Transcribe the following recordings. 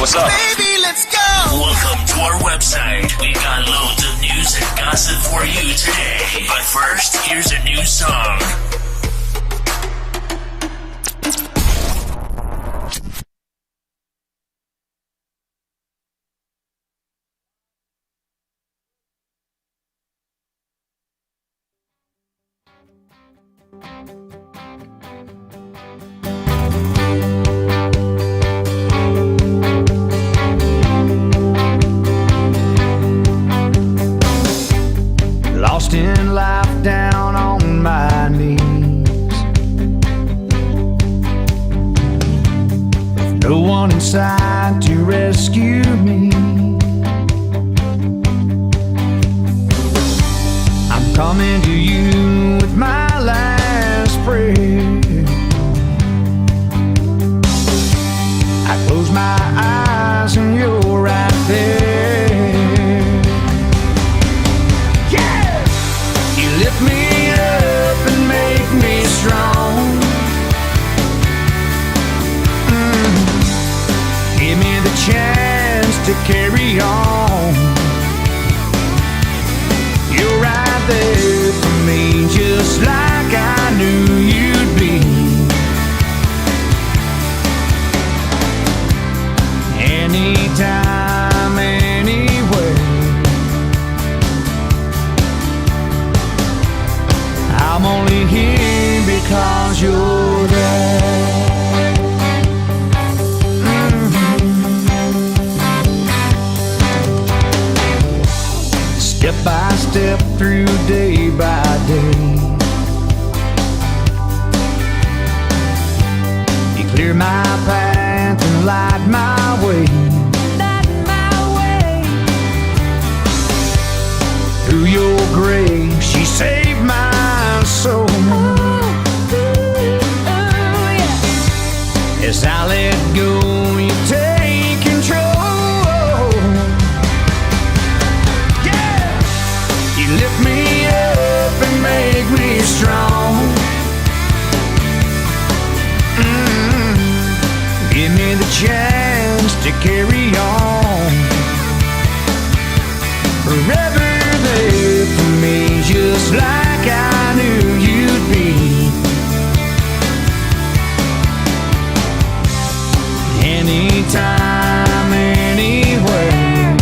what's up? Baby, let's go. Welcome to our website. We got loads of news and gossip for you today. But first, here's a new song. Lost in life down on my knees, with no one inside to rescue me. I'm coming to you with my last prayer. I close my eyes and you're right there. Lift me up and make me strong. Give me the chance to carry on. You're right there for me, just like I knew you'd be. Anytime, anywhere, I'm only here because you're there. Step by step through day by day, you clear my path and light my way. Through your grace, you saved my soul. As I let go, you take control. Yeah, you lift me up and make me strong. Give me the chance to carry on. Forever there for me, just like I knew you'd be. Anytime, anywhere,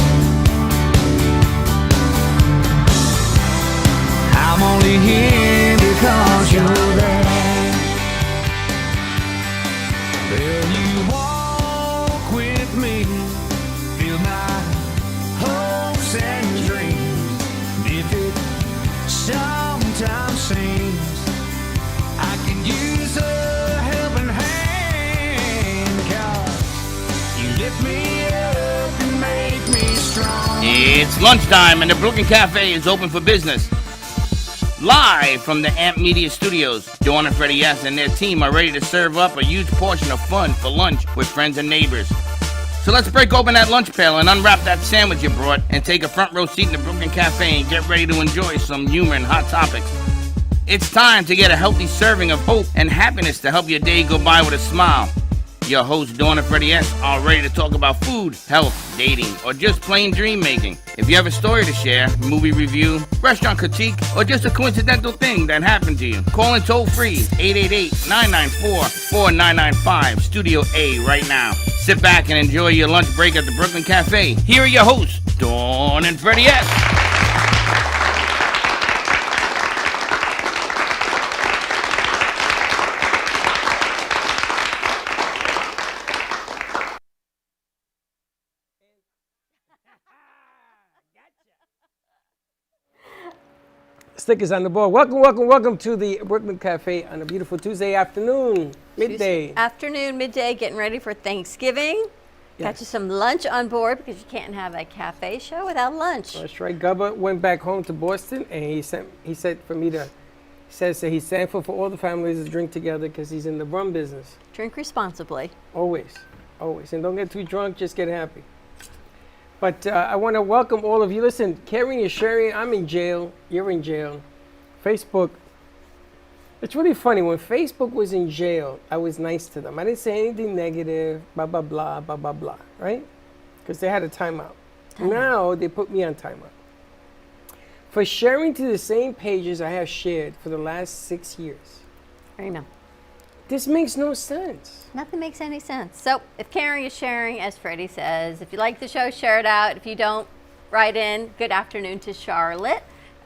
I'm only here because you're there. Will you walk with me, feel my hopes and dreams? If it sometimes seems I can use a helping hand, 'cause you lift me up and make me strong. It's lunchtime and the Brooklyn Cafe is open for business. Live from the Amp Media Studios, Dawn and Freddie S. and their team are ready to serve up a huge portion of fun for lunch with friends and neighbors. So let's break open that lunch pail and unwrap that sandwich you brought and take a front row seat in the Brooklyn Cafe and get ready to enjoy some humor and hot topics. It's time to get a healthy serving of hope and happiness to help your day go by with a smile. Your hosts, Dawn and Freddie S., are ready to talk about food, health, dating, or just plain dream making. If you have a story to share, movie review, restaurant critique, or just a coincidental thing that happened to you, call in toll free 888-994-4995, Studio A right now. Sit back and enjoy your lunch break at the Brooklyn Cafe. Here are your hosts, Dawn and Freddie S. Stickers on the board. Welcome to the Brooklyn Cafe on a beautiful Tuesday afternoon, midday. Afternoon, midday, getting ready for Thanksgiving. Yes. Got you some lunch on board because you can't have a cafe show without lunch. That's right. Gubba went back home to Boston, and he said for me to, he says that he's thankful for all the families that drink together because he's in the rum business. Drink responsibly. Always. And don't get too drunk, just get happy. But I want to welcome all of you. Listen, caring is sharing. I'm in jail. You're in jail. Facebook It's really funny. When Facebook was in jail, I was nice to them. I didn't say anything negative, blah, blah, blah, blah, blah, blah, right? Because they had a timeout. Now they put me on timeout. For sharing to the same pages I have shared for the last 6 years. I know. This makes no sense. Nothing makes any sense. So if caring is sharing, as Freddie says, if you like the show, share it out. If you don't, write in. Good afternoon to Charlotte.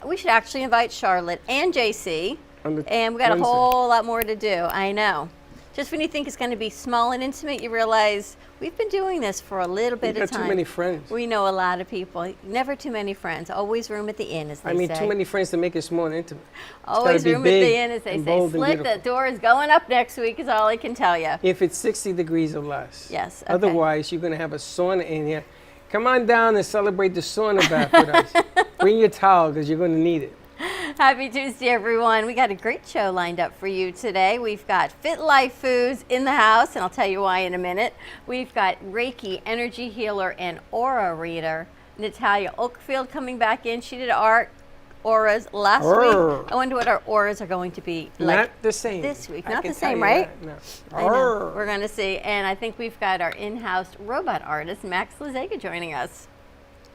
We should actually invite Charlotte and JC. And we got a whole lot more to do. I know. Just when you think it's going to be small and intimate, you realize we've been doing this for a little bit of time. Too many friends. We know a lot of people. Never too many friends. Always room at the inn, as they say. I mean, too many friends to make it small and intimate. Always room at the inn, as they say. Slick, the door is going up next week is all I can tell you. If it's 60 degrees or less. Yes. Okay. Otherwise, you're going to have a sauna in here. Come on down and celebrate the sauna bath with us. Bring your towel because you're going to need it. Happy Tuesday, everyone. We got a great show lined up for you today. We've got Fit Life Foods in the house, and I'll tell you why in a minute. We've got Reiki, Energy Healer, and Aura Reader. Natalia Oakfield coming back in. She did our auras last week. I wonder what our auras are going to be like. Not the same. This week. Not the same, right? No. I know. We're going to see. And I think we've got our in-house robot artist, Max Lazega, joining us.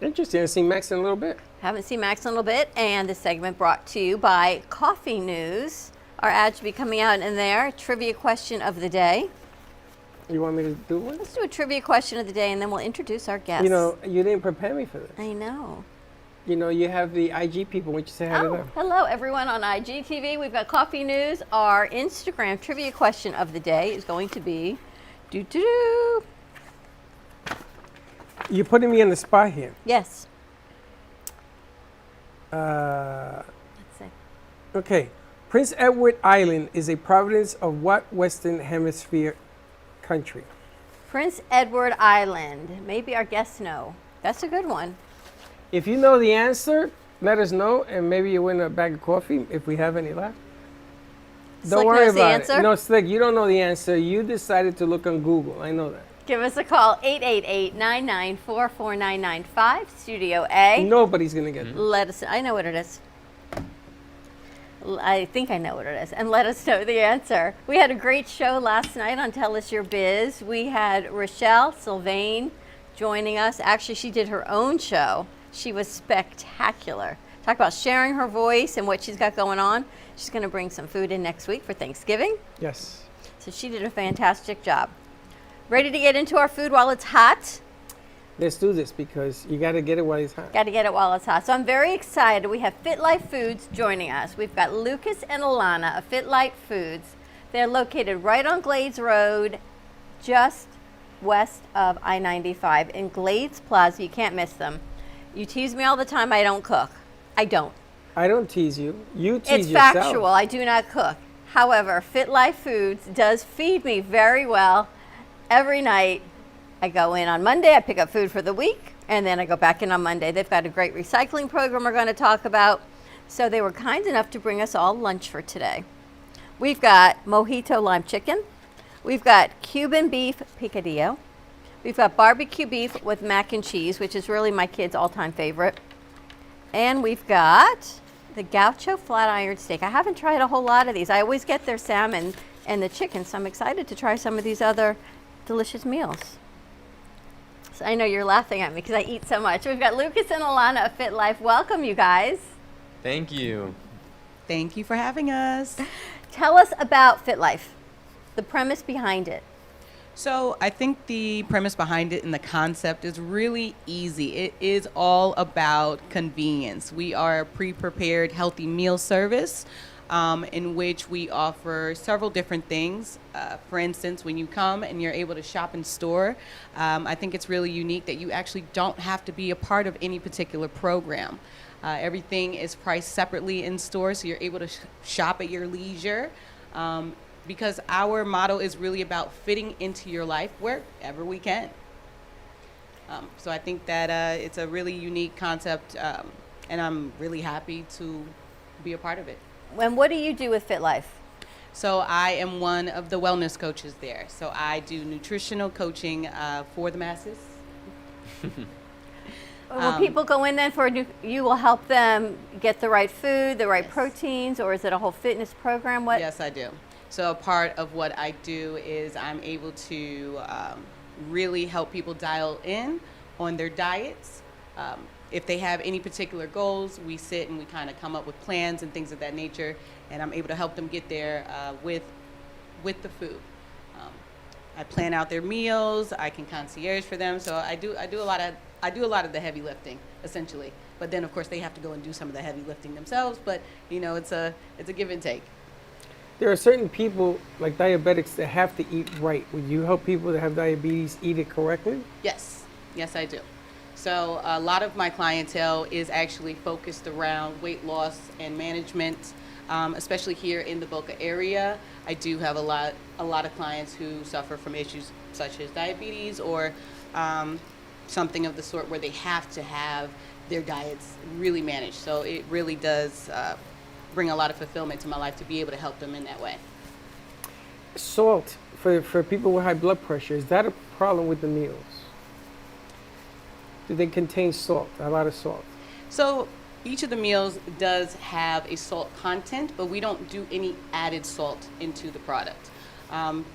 Interesting. I've seen Max in a little bit. Haven't seen Max in a little bit. And this segment brought to you by Coffee News. Our ad should be coming out in there. Trivia question of the day. You want me to do one? Let's do a trivia question of the day, and then we'll introduce our guests. You know, you didn't prepare me for this. I know. You know, you have the IG people. Why don't you say hi to them? Hello, everyone on IGTV. We've got Coffee News. Our Instagram trivia question of the day is going to be... You're putting me on the spot here. Yes. Let's see. Okay. Prince Edward Island is a province of what Western Hemisphere country? Prince Edward Island. Maybe our guests know. That's a good one. If you know the answer, let us know, and maybe you win a bag of coffee if we have any left. Don't worry about it. No, Slick, you don't know the answer. You decided to look on Google. I know that. Give us a call, 888-994-4995, Studio A. Nobody's going to get it. Let us, I know what it is. I think I know what it is. And let us know the answer. We had a great show last night on Tell Us Your Biz. We had Rochelle Sylvain joining us. Actually, she did her own show. She was spectacular. Talk about sharing her voice and what she's got going on. She's going to bring some food in next week for Thanksgiving. Yes. So she did a fantastic job. Ready to get into our food while it's hot? Let's do this because you got to get it while it's hot. Got to get it while it's hot. So I'm very excited. We have Fit Life Foods joining us. We've got Lucas and Alana of Fit Life Foods. They're located right on Glades Road, just west of I-95 in Glades Plaza. You can't miss them. You tease me all the time I don't cook. I don't. I don't tease you. You tease It's yourself. factual. I do not cook. However, Fit Life Foods does feed me very well. Every night, I go in on Monday, I pick up food for the week, and then I go back in on Monday. They've got a great recycling program we're going to talk about. So they were kind enough to bring us all lunch for today. We've got mojito lime chicken. We've got Cuban beef picadillo. We've got barbecue beef with mac and cheese, which is really my kids' all-time favorite. And we've got the Gaucho flat iron steak. I haven't tried a whole lot of these. I always get their salmon and the chicken, so I'm excited to try some of these other delicious meals. So I know you're laughing at me because I eat so much. We've got Lucas and Alana of Fit Life. Welcome, you guys. Thank you. Thank you for having us. Tell us about Fit Life, the premise behind it. So I think the premise behind it and the concept is really easy. It is all about convenience. We are a pre-prepared healthy meal service in which we offer several different things. For instance, when you come and you're able to shop in store, I think it's really unique that you actually don't have to be a part of any particular program. Everything is priced separately in store, so you're able to shop at your leisure. Because our motto is really about fitting into your life wherever we can. So I think that it's a really unique concept, and I'm really happy to be a part of it. And what do you do with Fit Life? So I am one of the wellness coaches there. So I do nutritional coaching for the masses. Will people go in then you will help them get the right food, the right Yes. proteins, or is it a whole fitness program? What? Yes, I do. So a part of what I do is I'm able to really help people dial in on their diets. If they have any particular goals, we sit and we kind of come up with plans and things of that nature, and I'm able to help them get there with the food. I plan out their meals. I can concierge for them. So I do a lot of the heavy lifting, essentially. But then, of course, they have to go and do some of the heavy lifting themselves. But it's a give and take. There are certain people, like diabetics, that have to eat right. Would you help people that have diabetes eat it correctly? Yes, I do. So a lot of my clientele is actually focused around weight loss and management, especially here in the Boca area. I do have a lot of clients who suffer from issues such as diabetes or something of the sort where they have to have their diets really managed. So it really does bring a lot of fulfillment to my life to be able to help them in that way. Salt, for people with high blood pressure, is that a problem with the meals? Do they contain salt, a lot of salt? So each of the meals does have a salt content, but we don't do any added salt into the product.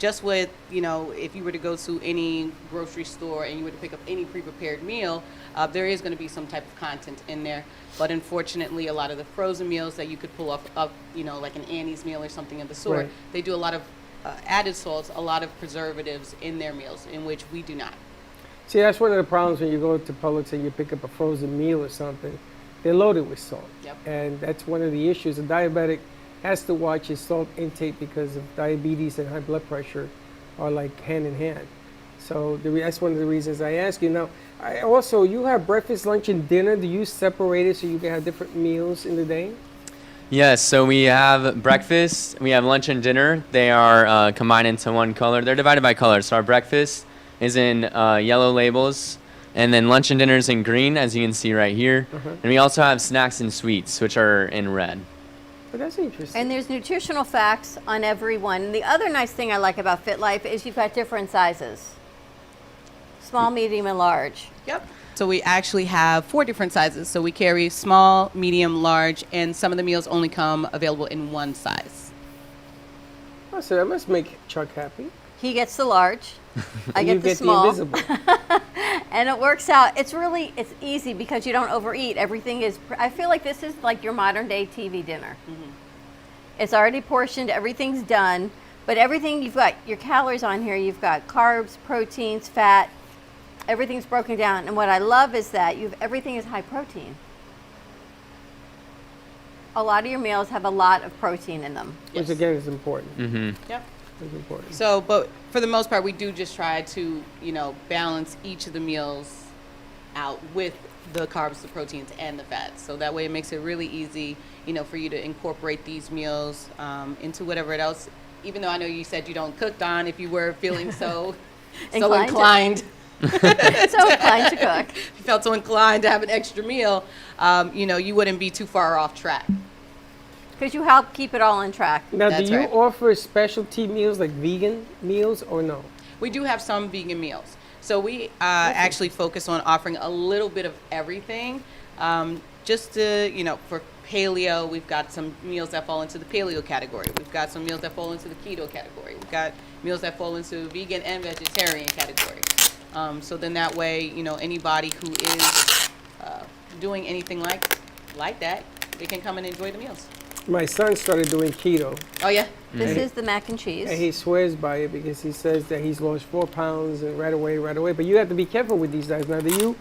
Just with, if you were to go to any grocery store and you were to pick up any pre-prepared meal, there is going to be some type of content in there. But unfortunately, a lot of the frozen meals that you could pull up, like an Annie's meal or something of the sort, Right. they do a lot of added salts, a lot of preservatives in their meals, in which we do not. See, that's one of the problems when you go to Publix and you pick up a frozen meal or something. They're loaded with salt. Yep. And that's one of the issues. A diabetic has to watch his salt intake because of diabetes and high blood pressure are like hand in hand. So that's one of the reasons I ask you. Now, you have breakfast, lunch, and dinner. Do you separate it so you can have different meals in the day? Yes, so we have breakfast, we have lunch and dinner. They are combined into one color. They're divided by color. So our breakfast is in yellow labels, and then lunch and dinner is in green, as you can see right here. And we also have snacks and sweets, which are in red. But that's interesting. And there's nutritional facts on every one. And the other nice thing I like about FitLife is you've got different sizes. Small, medium, and large. Yep. So we actually have 4 different sizes. So we carry small, medium, large, and some of the meals only come available in one size. Oh, so that must make Chuck happy. He gets the large. I And you get the get small. the invisible. And it works out. It's easy because you don't overeat. Everything is, I feel like this is like your modern day TV dinner. It's already portioned, everything's done, but everything, you've got your calories on here, you've got carbs, proteins, fat, everything's broken down. And what I love is that everything is high protein. A lot of your meals have a lot of protein in them. Which again is important. Yep. It's important. So, but for the most part, we do just try to, balance each of the meals out with the carbs, the proteins, and the fats. So that way it makes it really easy, for you to incorporate these meals into whatever else. Even though I know you said you don't cook, Don, if you were feeling so inclined. So inclined to cook. If you felt so inclined to have an extra meal, you wouldn't be too far off track. Because you help keep it all on track. Now, That's do you right. offer specialty meals like vegan meals or no? We do have some vegan meals. So we actually focus on offering a little bit of everything. Just to, for paleo, we've got some meals that fall into the paleo category. We've got some meals that fall into the keto category. We've got meals that fall into vegan and vegetarian category. So then that way, anybody who is doing anything like that, they can come and enjoy the meals. My son started doing keto, Oh, yeah? This is the mac and cheese. and he swears by it because he says that he's lost 4 pounds and right away. But you have to be careful with these guys. Now, do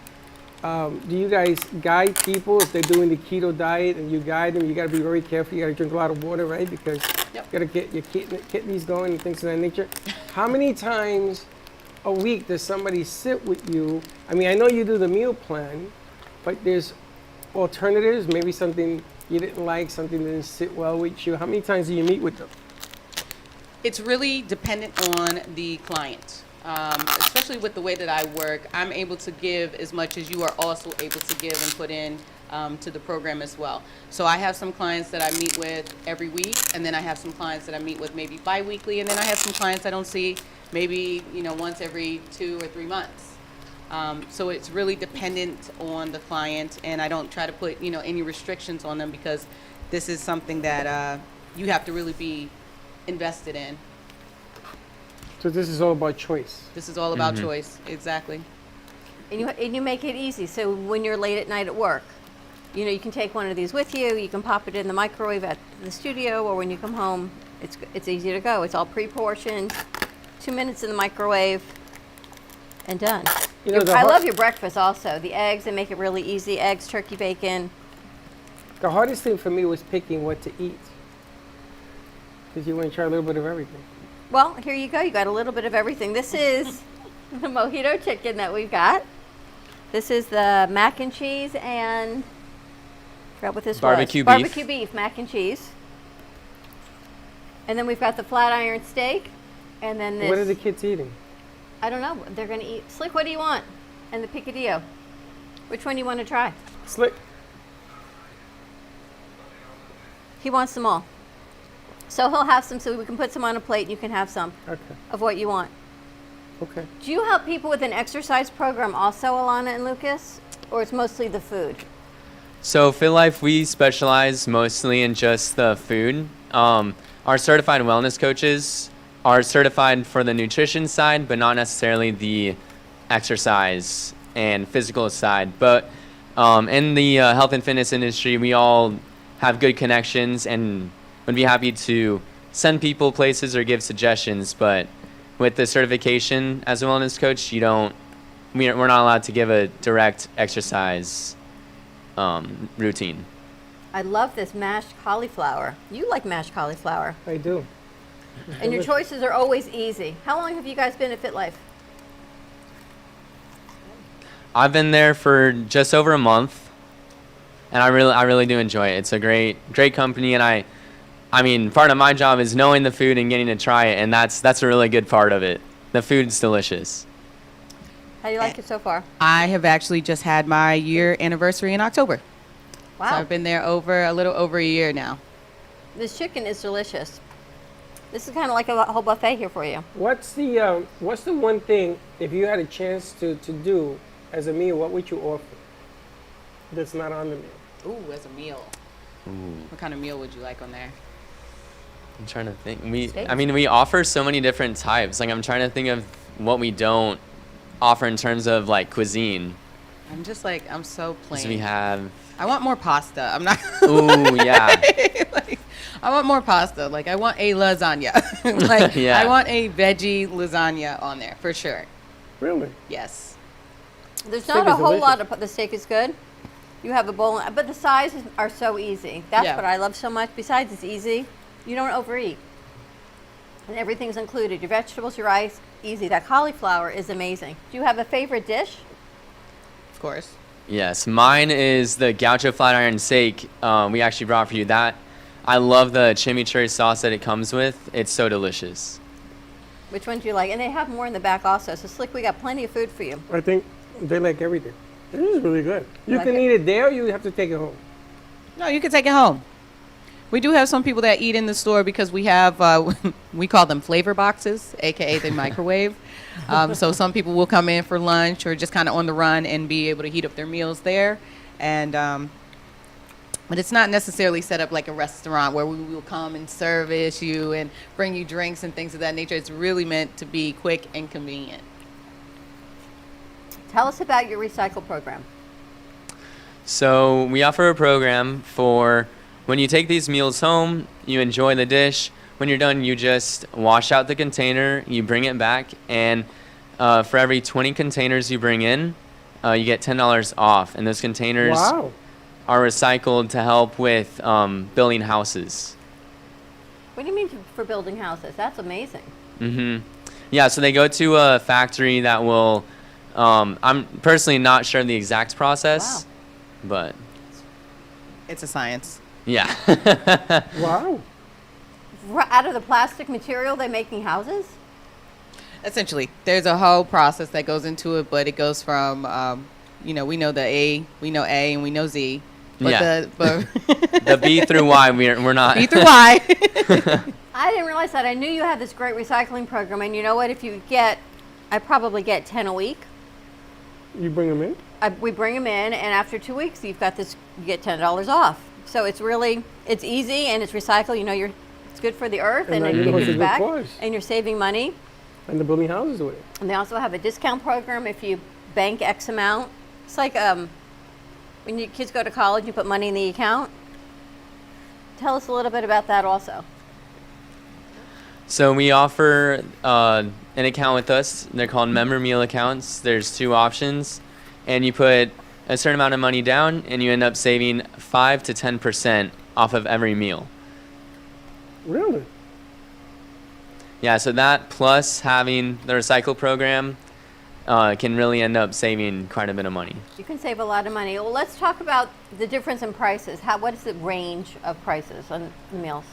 you guys guide people if they're doing the keto diet and you guide them? You got to be very careful. You got to drink a lot of water, right? Because Yep. you got to get your kidneys going and things of that nature. How many times a week does somebody sit with you? I mean, I know you do the meal plan, but there's alternatives, maybe something you didn't like, something that didn't sit well with you. How many times do you meet with them? It's really dependent on the client. Especially with the way that I work, I'm able to give as much as you are also able to give and put in to the program as well. So I have some clients that I meet with every week, and then I have some clients that I meet with maybe bi-weekly, and then I have some clients I don't see maybe once every 2 or 3 months. So it's really dependent on the client, and I don't try to put, any restrictions on them because this is something that you have to really be invested in. So this is all about choice. This is all about choice, exactly. And you make it easy. So when you're late at night at work, you can take one of these with you. You can pop it in the microwave at the studio, or when you come home, it's easy to go. It's all pre-portioned, 2 minutes in the microwave, and done. I love your breakfast also. The eggs, they make it really easy. Eggs, turkey, bacon. The hardest thing for me was picking what to eat. Because you want to try a little bit of everything. Well, here you go. You got a little bit of everything. This is the mojito chicken that we've got. This is the mac and cheese and I forgot what this Barbecue was. beef. Barbecue beef, mac and cheese. And then we've got the flat iron steak. And then this. What are the kids eating? I don't know. They're going to eat. Slick, what do you want? And the picadillo. Which one do you want to try? Slick. He wants them all. So he'll have some, so we can put some on a plate and you can have some Okay. of what you want. Okay. Do you help people with an exercise program also, Alana and Lucas? Or it's mostly the food? So Fit Life, we specialize mostly in just the food. Our certified wellness coaches are certified for the nutrition side, but not necessarily the exercise and physical side. But in the health and fitness industry, we all have good connections and would be happy to send people places or give suggestions. But with the certification as a wellness coach, we're not allowed to give a direct exercise routine. I love this mashed cauliflower. You like mashed cauliflower. I do. And your choices are always easy. How long have you guys been at Fit Life? I've been there for just over a month, and I really do enjoy it. It's a great company, and I mean, part of my job is knowing the food and getting to try it, and that's a really good part of it. The food's delicious. How do you like it so far? I have actually just had my year anniversary in October. Wow. So I've been there a little over a year now. This chicken is delicious. This is kind of like a whole buffet here for you. What's the one thing, if you had a chance to do as a meal, what would you offer that's not on the meal? Ooh, as a meal. What kind of meal would you like on there? I'm trying to think. Steak? We offer so many different types. Like, I'm trying to think of what we don't offer in terms of like cuisine. I'm so plain. So we have. I want more pasta. I'm not. Ooh, yeah. I want more pasta. Like, I want a lasagna. Like, Yeah. I want a veggie lasagna on there for sure. Really? Yes. There's Steak not a is whole lot delicious. of, the steak is good. You have a bowl, but the sizes are so easy. That's Yeah. what I love so much. Besides, it's easy. You don't overeat. And everything's included. Your vegetables, your rice, easy. That cauliflower is amazing. Do you have a favorite dish? Of course. Yes, mine is the Gaucho Flat Iron Steak. We actually brought for you that. I love the chimichurri sauce that it comes with. It's so delicious. Which one do you like? And they have more in the back also. So, Slick, we got plenty of food for you. I think they like everything. This is really good. You Like can it? eat it there or you have to take it home. No, you can take it home. We do have some people that eat in the store because we have, we call them flavor boxes, AKA the microwave. So some people will come in for lunch or just kind of on the run and be able to heat up their meals there. And, but it's not necessarily set up like a restaurant where we will come and service you and bring you drinks and things of that nature. It's really meant to be quick and convenient. Tell us about your recycle program. So we offer a program for when you take these meals home, you enjoy the dish. When you're done, you just wash out the container, you bring it back, and for every 20 containers you bring in, you get $10 off. And those containers Wow. are recycled to help with building houses. What do you mean for building houses? That's amazing. Yeah, so they go to a factory that will, I'm personally not sure the exact process, but It's a science. yeah. Wow. Out of the plastic material, they're making houses? Essentially, there's a whole process that goes into it, but it goes from, we know A, and we know Z. But Yeah. the The B through Y, we're not. B through Y. I didn't realize that. I knew you had this great recycling program, and you know what? If you get, I probably get 10 a week. You bring them in? We bring them in, and after 2 weeks, you've got this. You get $10 off. So it's easy and it's recycled. You know, it's good for the earth, and now then you're you going to give good back, cause. and you're saving money. And they're building houses with it. And they also have a discount program if you bank X amount. It's like when your kids go to college, you put money in the account. Tell us a little bit about that also. So we offer an account with us. They're called member meal accounts. There's 2 options, and you put a certain amount of money down, and you end up saving 5 to 10% off of every meal. Really? Yeah, so that plus having the recycle program can really end up saving quite a bit of money. You can save a lot of money. Well, let's talk about the difference in prices. What is the range of prices on the meals?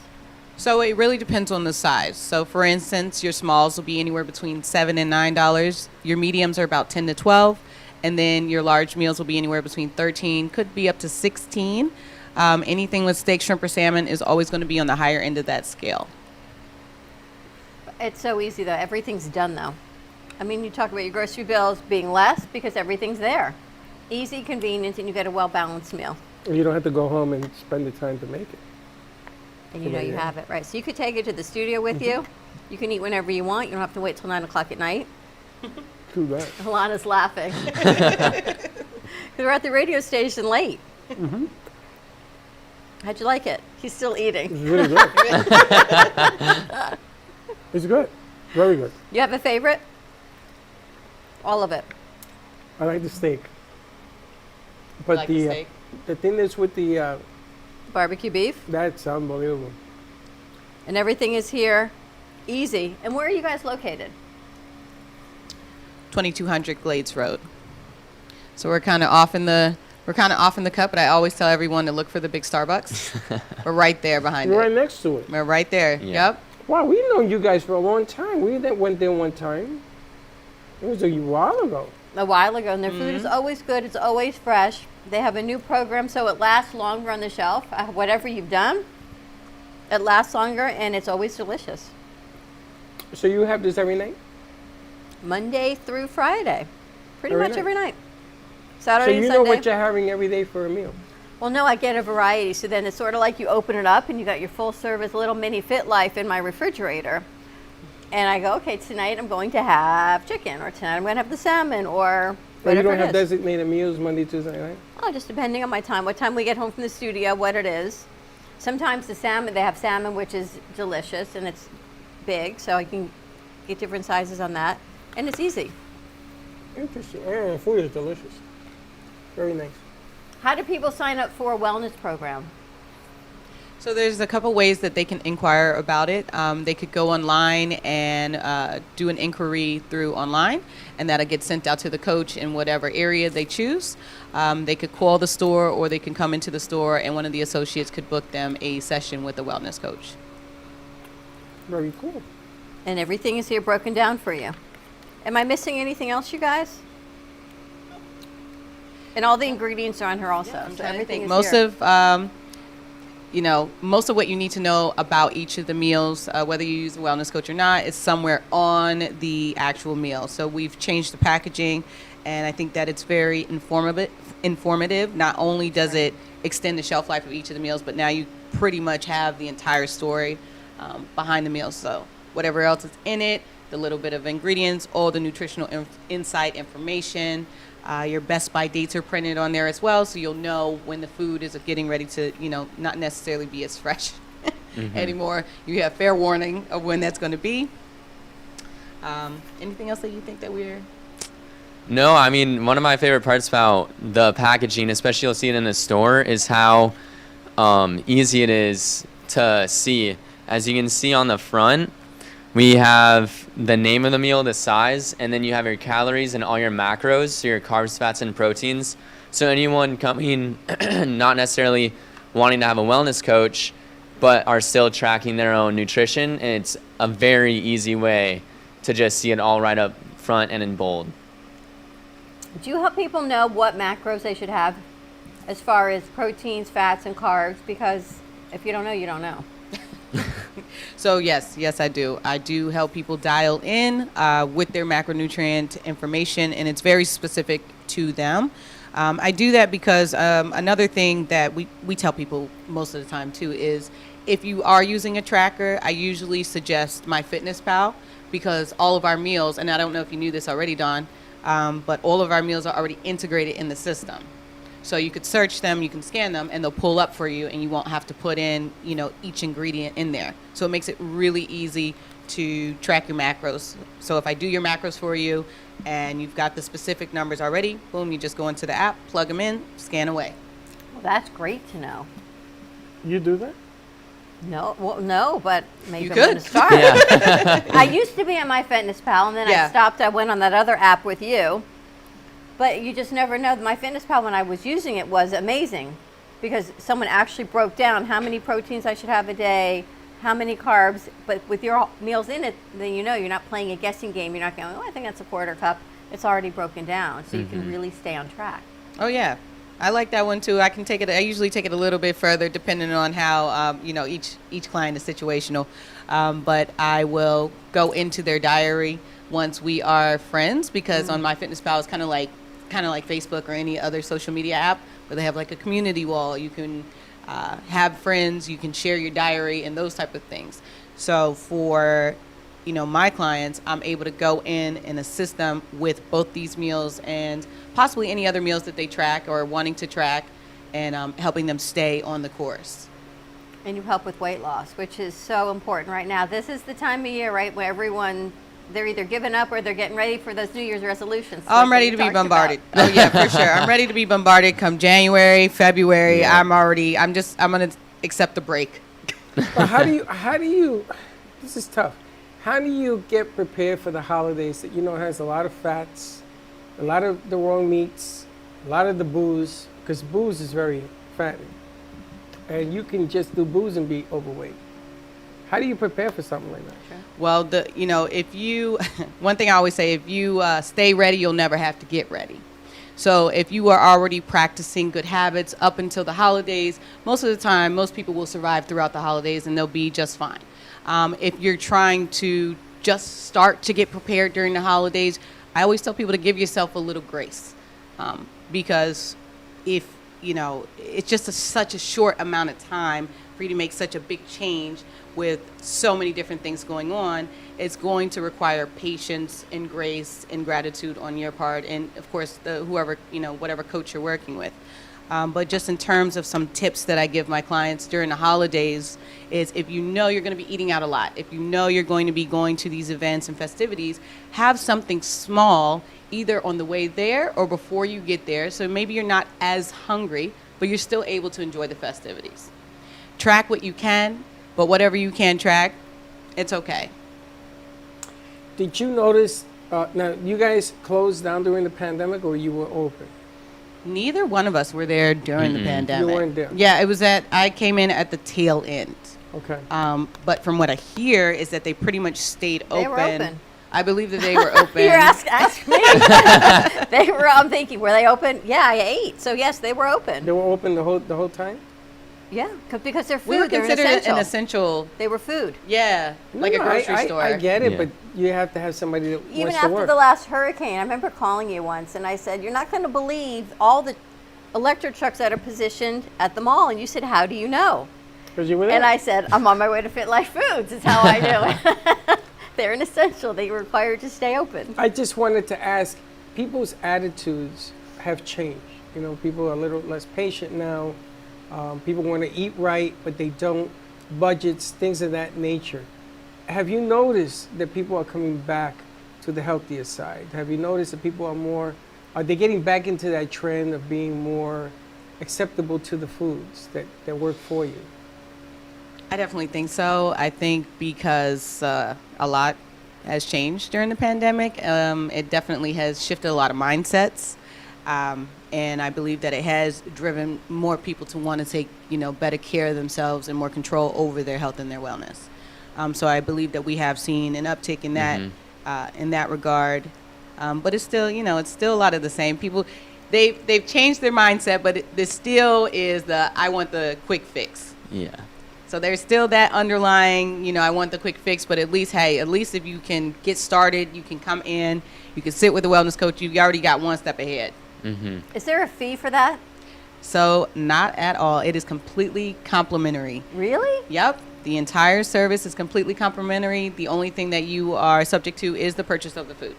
So it really depends on the size. So for instance, your smalls will be anywhere between $7 and $9. Your mediums are about 10 to 12, and then your large meals will be anywhere between 13, could be up to 16. Anything with steak, shrimp, or salmon is always going to be on the higher end of that scale. It's so easy though. Everything's done though. I mean, you talk about your grocery bills being less because everything's there. Easy, convenient, and you get a well-balanced meal. And you don't have to go home and spend the time to make it. And you know you have it, right? So you could take it to the studio with you. You can eat whenever you want. You don't have to wait till 9 o'clock at night. True that. Alana's laughing. Because we're at the radio station late. Mm-hmm. How'd you like it? He's still eating. It's really good. It's good. Very good. You have a favorite? All of it. I like the steak. But Like the steak? The thing is with the, Barbecue beef. that's unbelievable. And everything is here. Easy. And where are you guys located? 2200 Glades Road. So we're kind of off in the cut, but I always tell everyone to look for the big Starbucks. We're right there behind You're it. right next to it. We're right there. Yeah. Yep. Wow, we've known you guys for a long time. We went there one time. It was a while ago. A while ago, and their food is always good. It's always fresh. They have a new program, so it lasts longer on the shelf. Whatever you've done, it lasts longer, and it's always delicious. So you have this every night? Monday through Friday, pretty Every much night? every night. So Saturday you and know Sunday. what you're having every day for a meal? Well, no, I get a variety. So then it's sort of like you open it up, and you got your full service little mini Fit Life in my refrigerator. And I go, okay, tonight I'm going to have chicken, or tonight I'm going to have the salmon, or Or you whatever don't have it is. designated meals Monday, Tuesday, night? Oh, just depending on my time, what time we get home from the studio, what it is. Sometimes the salmon, they have salmon, which is delicious, and it's big, so I can get different sizes on that. And it's easy. Interesting. Yeah, food is delicious. Very nice. How do people sign up for a wellness program? So there's a couple ways that they can inquire about it. They could go online and do an inquiry through online, and that'll get sent out to the coach in whatever area they choose. They could call the store, or they can come into the store, and one of the associates could book them a session with a wellness coach. Very cool. And everything is here broken down for you. Am I missing anything else, you guys? And all the ingredients are on here also. So everything is Most here. of most of what you need to know about each of the meals, whether you use a wellness coach or not, is somewhere on the actual meal. So we've changed the packaging, and I think that it's very informative. Not only does it extend the shelf life of each of the meals, but now you pretty much have the entire story behind the meal. So whatever else is in it, the little bit of ingredients, all the nutritional insight information. Your best by dates are printed on there as well, so you'll know when the food is getting ready to, not necessarily be as fresh anymore. You have fair warning of when that's going to be. Anything else that you think that we're... No, I mean, one of my favorite parts about the packaging, especially you'll see it in the store, is how easy it is to see. As you can see on the front, we have the name of the meal, the size, and then you have your calories and all your macros, so your carbs, fats, and proteins. So anyone coming, not necessarily wanting to have a wellness coach, but are still tracking their own nutrition, it's a very easy way to just see it all right up front and in bold. Do you help people know what macros they should have as far as proteins, fats, and carbs? Because if you don't know, you don't know. So yes, I do. I do help people dial in with their macronutrient information, and it's very specific to them. I do that because another thing that we tell people most of the time too is if you are using a tracker, I usually suggest MyFitnessPal because all of our meals, and I don't know if you knew this already, Dawn, but all of our meals are already integrated in the system. So you could search them, you can scan them, and they'll pull up for you, and you won't have to put in, each ingredient in there. So it makes it really easy to track your macros. So if I do your macros for you, and you've got the specific numbers already, boom, you just go into the app, plug them in, scan away. Well, that's great to know. You do that? No, but maybe You I'm going to could. start. Yeah. I used to be on MyFitnessPal, and then I Yeah. stopped. I went on that other app with you. But you just never know. MyFitnessPal, when I was using it, was amazing because someone actually broke down how many proteins I should have a day, how many carbs. But with your meals in it, then you're not playing a guessing game. You're not going, I think that's a quarter cup. It's already broken down, so you can really stay on track. Oh yeah, I like that one too. I usually take it a little bit further depending on how each client is situational. But I will go into their diary once we are friends because on MyFitnessPal it's kind of like Facebook or any other social media app where they have like a community wall. You can have friends, you can share your diary and those type of things. So for my clients, I'm able to go in and assist them with both these meals and possibly any other meals that they track or wanting to track, and helping them stay on the course. And you help with weight loss, which is so important right now. This is the time of year, right, where they're either giving up or they're getting ready for those New Year's resolutions. Oh, I'm like ready you to be talked bombarded. about. Oh yeah, for sure. I'm ready to be bombarded come January, February. Yeah. I'm going to accept the break. But how do you, this is tough. How do you get prepared for the holidays that has a lot of fats, a lot of the wrong meats, a lot of the booze, because booze is very fattening. And you can just do booze and be overweight. How do you prepare for something like that? Well, if you, one thing I always say, if you stay ready, you'll never have to get ready. So if you are already practicing good habits up until the holidays, most of the time, most people will survive throughout the holidays and they'll be just fine. If you're trying to just start to get prepared during the holidays, I always tell people to give yourself a little grace, because if it's just such a short amount of time for you to make such a big change with so many different things going on. It's going to require patience and grace and gratitude on your part, and of course whatever coach you're working with. But just in terms of some tips that I give my clients during the holidays is if you're going to be eating out a lot, if you're going to be going to these events and festivities, have something small either on the way there or before you get there. So maybe you're not as hungry, but you're still able to enjoy the festivities. Track what you can, but whatever you can track, it's okay. Did you notice, now you guys closed down during the pandemic or you were open? Neither one of us were there during the pandemic. You weren't there? Yeah, I came in at the tail end. Okay. But from what I hear is that they pretty much stayed open. They were open. I believe that they were open. You're ask me. They were. I'm thinking, were they open? Yeah, I ate. So yes, they were open. They were open the whole time? Yeah, because they're food. We were they're considered an an essential. They were food. Yeah, like a grocery store. I get it, Yeah. but you have to have somebody that Even wants to after work. the last hurricane, I remember calling you once, and I said, "You're not going to believe all the electric trucks that are positioned at the mall." And you said, "How do you know?" Because you were there. And I said, "I'm on my way to Fit Life Foods. Is how I do it." They're an essential. They require to stay open. I just wanted to ask, people's attitudes have changed. People are a little less patient now. People want to eat right, but they don't. Budgets, things of that nature. Have you noticed that people are coming back to the healthier side? Have you noticed that people are they getting back into that trend of being more acceptable to the foods that work for you? I definitely think so. I think because a lot has changed during the pandemic. It definitely has shifted a lot of mindsets. And I believe that it has driven more people to want to take, better care of themselves and more control over their health and their wellness. So I believe that we have seen an uptick in that regard. But it's still, it's still a lot of the same people. They've changed their mindset, but there still is I want the quick fix. Yeah. So there's still that underlying, I want the quick fix, but at least if you can get started, you can come in, you can sit with the wellness coach, you already got one step ahead. Is there a fee for that? So not at all. It is completely complimentary. Really? Yep. The entire service is completely complimentary. The only thing that you are subject to is the purchase of the food.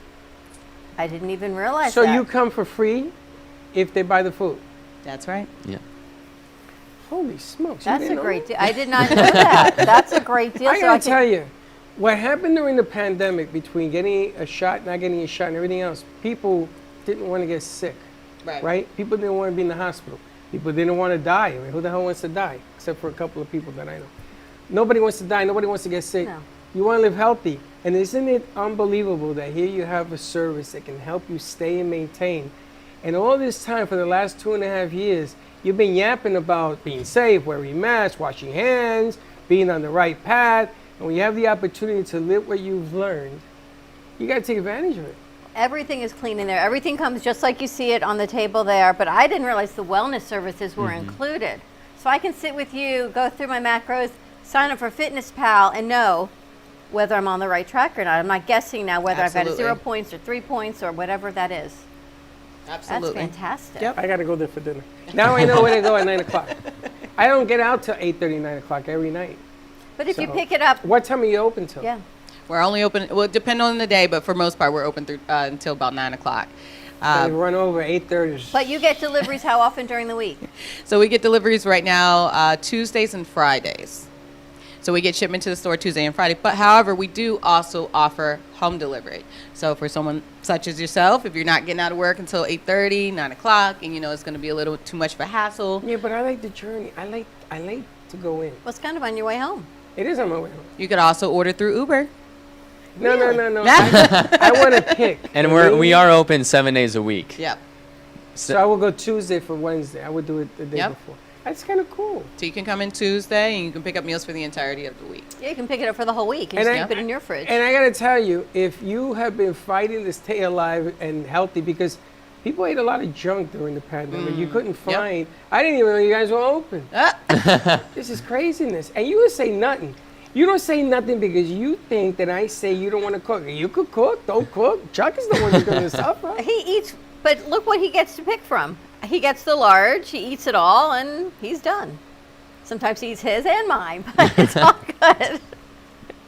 I didn't even realize So that. you come for free if they buy the food. That's right. Yeah. Holy smokes! You That's didn't a know great that? deal. I did not know that. That's a great deal. I So gotta can- tell you, what happened during the pandemic between getting a shot, not getting a shot, and everything else, people didn't want to get sick, right? People didn't want to be in the hospital. People didn't want to die. I mean, who the hell wants to die? Except for a couple of people that I know. Nobody wants to die. Nobody wants to get sick. No. You want to live healthy. And isn't it unbelievable that here you have a service that can help you stay and maintain? And all this time, for the last 2.5 years, you've been yapping about being safe, wearing masks, washing hands, being on the right path. And when you have the opportunity to live what you've learned, you got to take advantage of it. Everything is clean in there. Everything comes just like you see it on the table there. But I didn't realize the wellness services were included. So I can sit with you, go through my macros, sign up for FitnessPal, and know whether I'm on the right track or not. I'm not guessing now whether I've got a Absolutely. 0 points or 3 points or whatever that is. Absolutely. That's fantastic. Yep. I got to go there for dinner. Now I know where to go at 9 o'clock. I don't get out till 8:30, 9 o'clock every night. But if you So- pick it up, What time are you open till? yeah. We're only open, well, depending on the day, but for most part, we're open through until about 9 o'clock. I run over 8:30. But you get deliveries how often during the week? So we get deliveries right now Tuesdays and Fridays. So we get shipment to the store Tuesday and Friday. But however, we do also offer home delivery. So for someone such as yourself, if you're not getting out of work until 8:30, 9 o'clock, and it's going to be a little too much of a hassle, Yeah, but I like the journey. I like to go in. Well, it's kind of on your way home. It is on my way home. you could also order through Uber. No. I want to pick. And the we day. are open 7 days a week. Yep. So I will go Tuesday for Wednesday. I would do it the day Yep. before. That's kind of cool. So you can come in Tuesday and you can pick up meals for the entirety of the week. Yeah, you can pick it up for the whole week and, And just I- keep it in your fridge. And I got to tell you, if you have been fighting to stay alive and healthy, because people ate a lot of junk during the pandemic, you couldn't Yep. find. I didn't even know you guys were open. This is craziness. And you would say nothing. You don't say nothing because you think that I say you don't want to cook. You could cook, don't cook. Chuck is the one who's going to suffer. He eats, but look what he gets to pick from. He gets the large, he eats it all, and he's done. Sometimes he eats his and mine, but it's all good.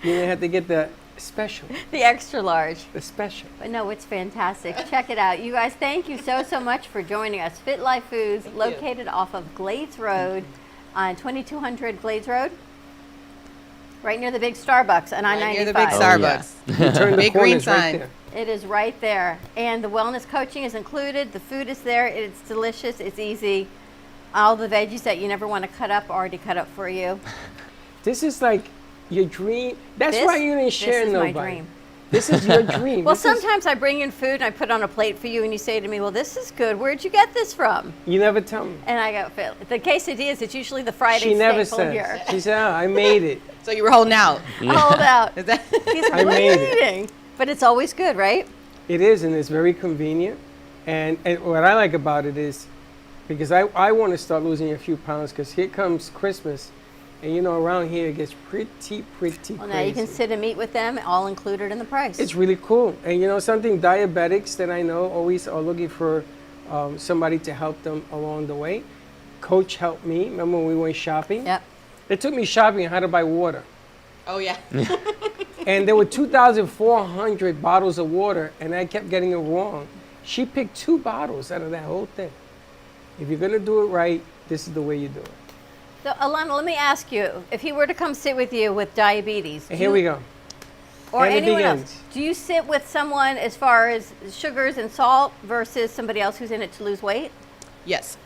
You have to get the special. The extra large. The special. But no, it's fantastic. Check it out. You guys, thank you so much for joining us. Fit Life Foods, located off of Glades Road on 2200 Glades Road. Right near the big Starbucks on I-95. Right near the big Oh, Starbucks. yeah. Turn the Big green corners right sign. there. It is right there. And the wellness coaching is included. The food is there. It's delicious. It's easy. All the veggies that you never want to cut up are already cut up for you. This is like your dream. That's This- why you didn't share This is nobody. my dream. This is your dream. Well, This is- sometimes I bring in food and I put it on a plate for you, and you say to me, "Well, this is good. Where'd you get this from?" you never tell me. And I go, "Phil, the quesadillas. It's usually the Friday She never staple says. here. She said, "Oh, I made it." So you were holding out. Hold out. Is that He's I made it. waiting. But it's always good, right? It is, and it's very convenient. And what I like about it is, because I want to start losing a few pounds, because here comes Christmas, and around here it gets pretty Well, crazy. now you can sit and meet with them, all included in the price. It's really cool. And something, diabetics that I know always are looking for somebody to help them along the way. Coach helped me. Remember when we went shopping? Yep. They took me shopping on how to buy water. Oh, yeah. And there were 2,400 bottles of water, and I kept getting it wrong. She picked 2 bottles out of that whole thing. If you're going to do it right, this is the way you do it. So, Alana, let me ask you, if he were to come sit with you with diabetes, And here we go. or And it anyone else, begins. do you sit with someone as far as sugars and salt versus somebody else who's in it to lose weight? Yes.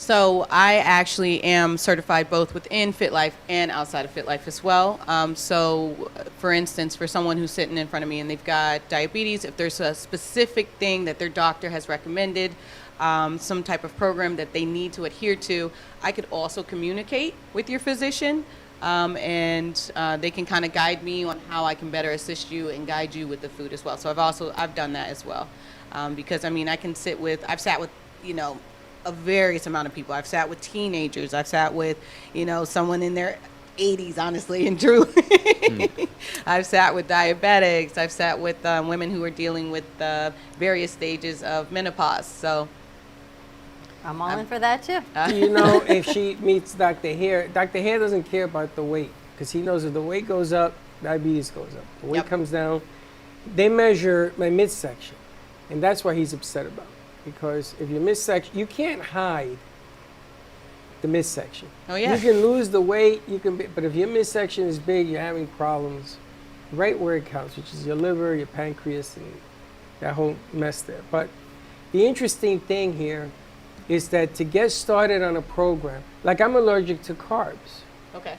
So I actually am certified both within FitLife and outside of FitLife as well. So for instance, for someone who's sitting in front of me and they've got diabetes, if there's a specific thing that their doctor has recommended, some type of program that they need to adhere to, I could also communicate with your physician, and they can kind of guide me on how I can better assist you and guide you with the food as well. So I've done that as well, because I've sat with a various amount of people. I've sat with teenagers. I've sat with someone in their 80s, honestly and truly. I've sat with diabetics. I've sat with women who are dealing with various stages of menopause. So I'm all in for that too. You know, if she meets Dr. Hare doesn't care about the weight because he knows if the weight goes up, diabetes goes up. The weight Yep. comes down. They measure my midsection, and that's what he's upset about. Because if your midsection, you can't hide the midsection. Oh, yeah. You can lose the weight, but if your midsection is big, you're having problems right where it counts, which is your liver, your pancreas, and that whole mess there. But the interesting thing here is that to get started on a program, like I'm allergic to carbs. okay.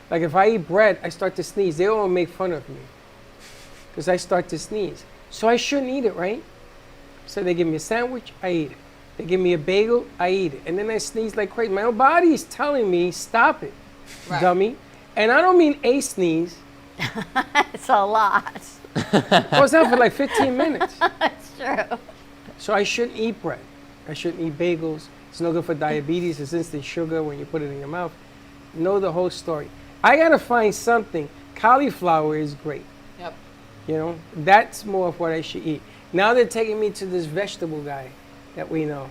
Like if I eat bread, I start to sneeze. They all make fun of me because I start to sneeze. So I shouldn't eat it, right? So they give me a sandwich, I eat it. They give me a bagel, I eat it. And then I sneeze like crazy. My own body is telling me, stop it, Right. dummy. And I don't mean a sneeze. It's a lot. It goes on for like 15 minutes. It's true. So I shouldn't eat bread. I shouldn't eat bagels. It's no good for diabetes. It's instant sugar when you put it in your mouth. Know the whole story. I gotta find something. Cauliflower is great. Yep. You know, that's more of what I should eat. Now they're taking me to this vegetable guy that we know.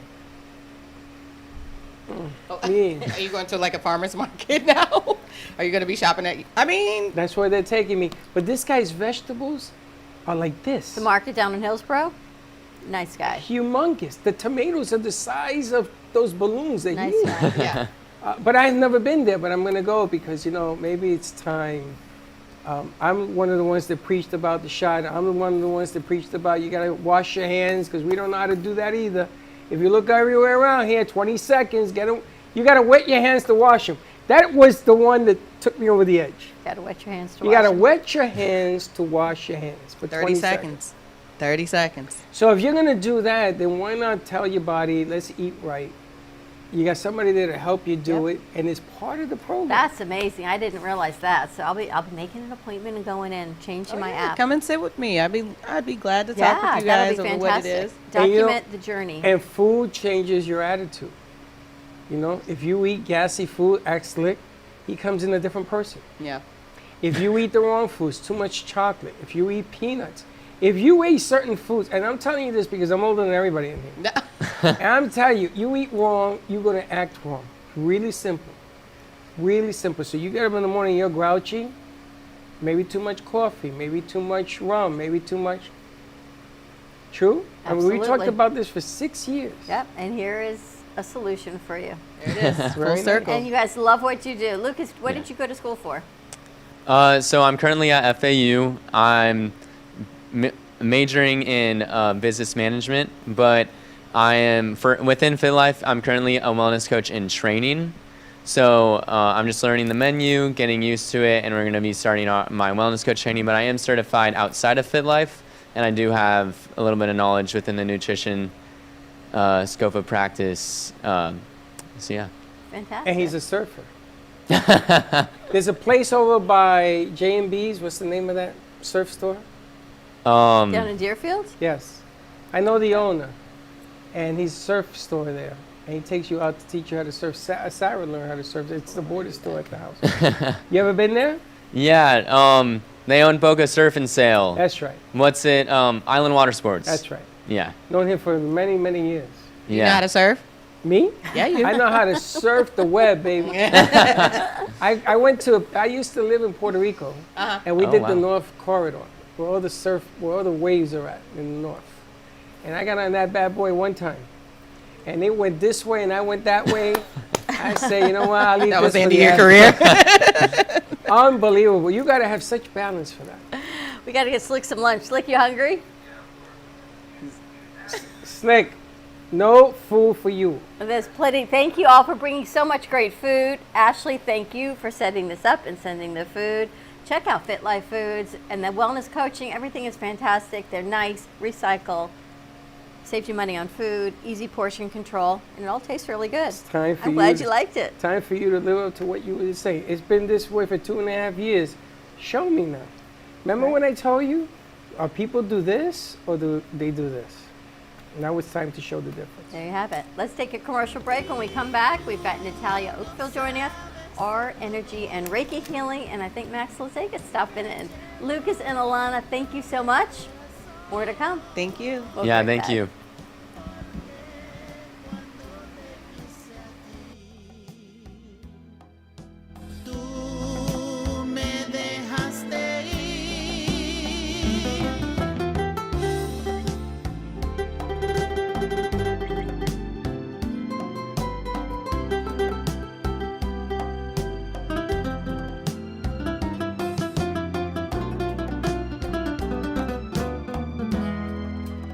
Oh, Yeah. Are you going to like a farmer's market now? Are you going to be shopping at? I mean, That's where they're taking me. But this guy's vegetables are like this. The market down in Hillsborough, nice guy. Humongous. The tomatoes are the size of those balloons. They're Nice huge. guy. yeah. But I've never been there, but I'm going to go because, you know, maybe it's time. I'm one of the ones that preached about the shot. I'm one of the ones that preached about you got to wash your hands because we don't know how to do that either. If you look everywhere around here, 20 seconds, you got to wet your hands to wash them. That was the one that took me over the edge. Gotta wet your hands to You wash got to them. wet your hands to wash your hands for 30 20 seconds. 30 seconds. So if you're going to do that, then why not tell your body, let's eat right. You got somebody there to help you do Yep. it, and it's part of the program. That's amazing. I didn't realize that. So I'll be making an appointment and going in, changing my app. Come and sit with me. I'd be glad to talk Yeah, with you that'll guys be over what it fantastic. is. And you know- Document the journey. And food changes your attitude. You know, if you eat gassy food, act slick, he comes in a different person. Yeah. If you eat the wrong foods, too much chocolate, if you eat peanuts, if you eat certain foods, and I'm telling you this because I'm older than everybody in here, and I'm telling you, you eat wrong, you're going to act wrong. Really simple. Really simple. So you get up in the morning, you're grouchy, maybe too much coffee, maybe too much rum, maybe too much. True? I mean, we talked Absolutely. about this for 6 years. Yep, and here is a solution for you. There it is. Very Full nice. circle. And you guys love what you do. Lucas, what did you go to school for? So I'm currently at FAU. I'm majoring in business management, but I am within FitLife. I'm currently a wellness coach in training. So I'm just learning the menu, getting used to it, and we're going to be starting my wellness coach training. But I am certified outside of FitLife, and I do have a little bit of knowledge within the nutrition scope of practice. So yeah. Fantastic. And he's a surfer. There's a place over by J&B's. What's the name of that surf store? Down in Deerfield? Yes. I know the owner. And he's a surf store there. And he takes you out to teach you how to surf. Sarah learned how to surf. It's the border store at the house. You ever been there? Yeah. They own Boca Surf and Sail. That's right. What's it? Island Water Sports. That's right. Yeah. Known him for many, many years. You know how to surf? Me? Yeah, you. I know how to surf the web, baby. I used to live in Puerto Rico, and we Oh, did wow. the North Corridor, where all the waves are at in the north. And I got on that bad boy one time, and it went this way, and I went that way. I say, you know what? I'll leave That was this the for end of your the career. Unbelievable. You got to have such balance for that. We got to get Slick some lunch. Slick, you hungry? Slick, no food for you. There's plenty. Thank you all for bringing so much great food. Ashley, thank you for setting this up and sending the food. Check out Fit Life Foods and the wellness coaching. Everything is fantastic. They're nice, recycle, saves you money on food, easy portion control, and it all tastes really good. Time for I'm you glad to- you liked it. Time for you to live up to what you were saying. It's been this way for 2.5 years. Show me now. Remember when I told you, are people do this or do they do this? Now it's time to show the difference. There you have it. Let's take a commercial break. When we come back, we've got Natalia Oakville joining us. Our Energy and Reiki Healing, and I think Max Lazega stopping in. Lucas and Alana, thank you so much. More to come. Thank you. We'll Yeah, be thank back. you.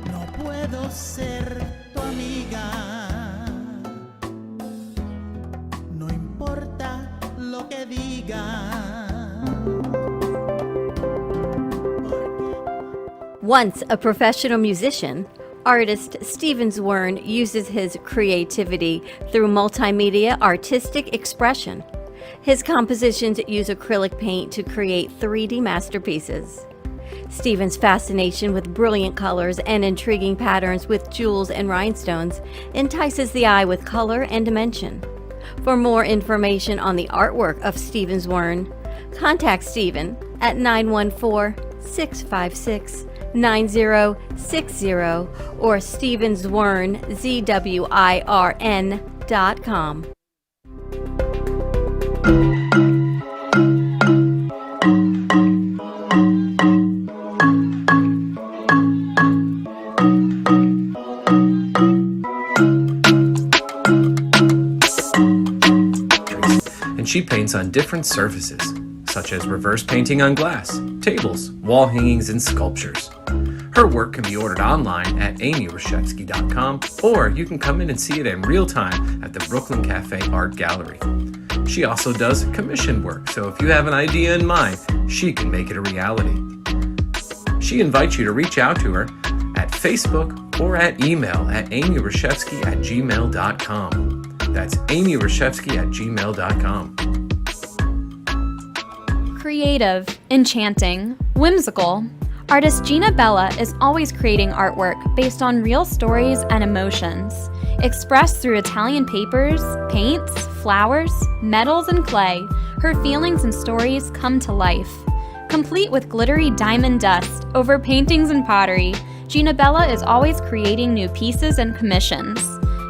No puedo ser tu amiga, no importa lo que diga. Once a professional musician, artist Steven Zwirn uses his creativity through multimedia artistic expression. His compositions use acrylic paint to create 3D masterpieces. Steven's fascination with brilliant colors and intriguing patterns with jewels and rhinestones entices the eye with color and dimension. For more information on the artwork of Steven Zwirn, contact Steven at 914-656-9060 or stevenzwirn.com. And she paints on different surfaces, such as reverse painting on glass, tables, wall hangings, and sculptures. Her work can be ordered online at amyrashevsky.com, or you can come in and see it in real time at the Brooklyn Cafe Art Gallery. She also does commission work, so if you have an idea in mind, she can make it a reality. She invites you to reach out to her at Facebook or at email at amyrashevsky@gmail.com. That's amyrashevsky@gmail.com. Creative, enchanting, whimsical, artist Gina Bella is always creating artwork based on real stories and emotions, expressed through Italian papers, paints, flowers, metals, and clay. Her feelings and stories come to life. Complete with glittery diamond dust over paintings and pottery, Gina Bella is always creating new pieces and commissions.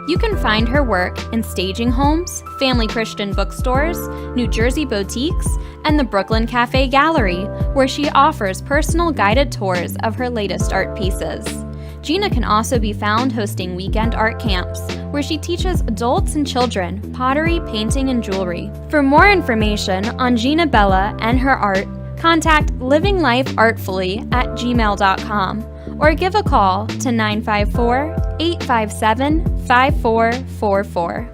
You can find her work in staging homes, family Christian bookstores, New Jersey boutiques, and the Brooklyn Cafe Gallery, where she offers personal guided tours of her latest art pieces. Gina can also be found hosting weekend art camps, where she teaches adults and children pottery, painting, and jewelry. For more information on Gina Bella and her art, contact livinglifeartfully@gmail.com or give a call to 954-857-5444.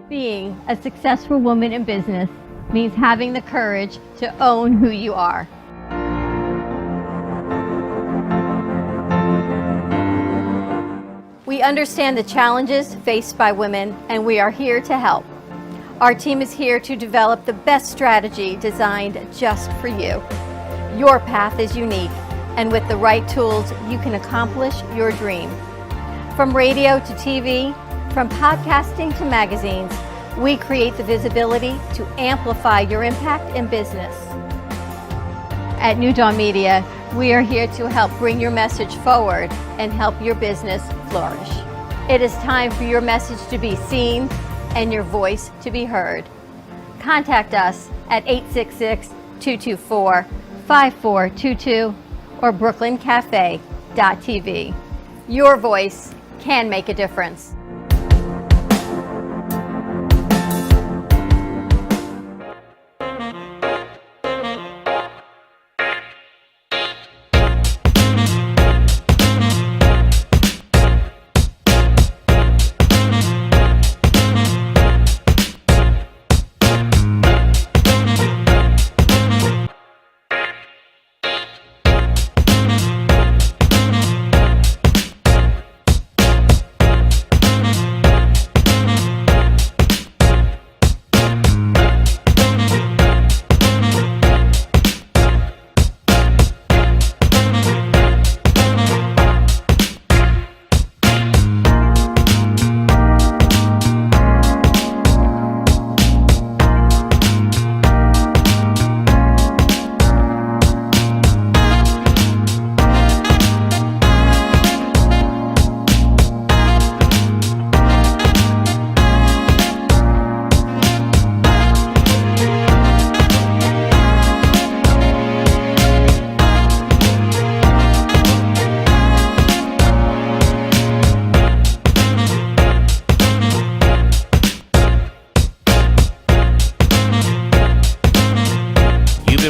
Being a successful woman in business means having the courage to own who you are. We understand the challenges faced by women, and we are here to help. Our team is here to develop the best strategy designed just for you. Your path is unique, and with the right tools, you can accomplish your dream. From radio to TV, from podcasting to magazines, we create the visibility to amplify your impact in business. At New Dawn Media, we are here to help bring your message forward and help your business flourish. It is time for your message to be seen and your voice to be heard. Contact us at 866-224-5422 or brooklyncafe.tv. Your voice can make a difference.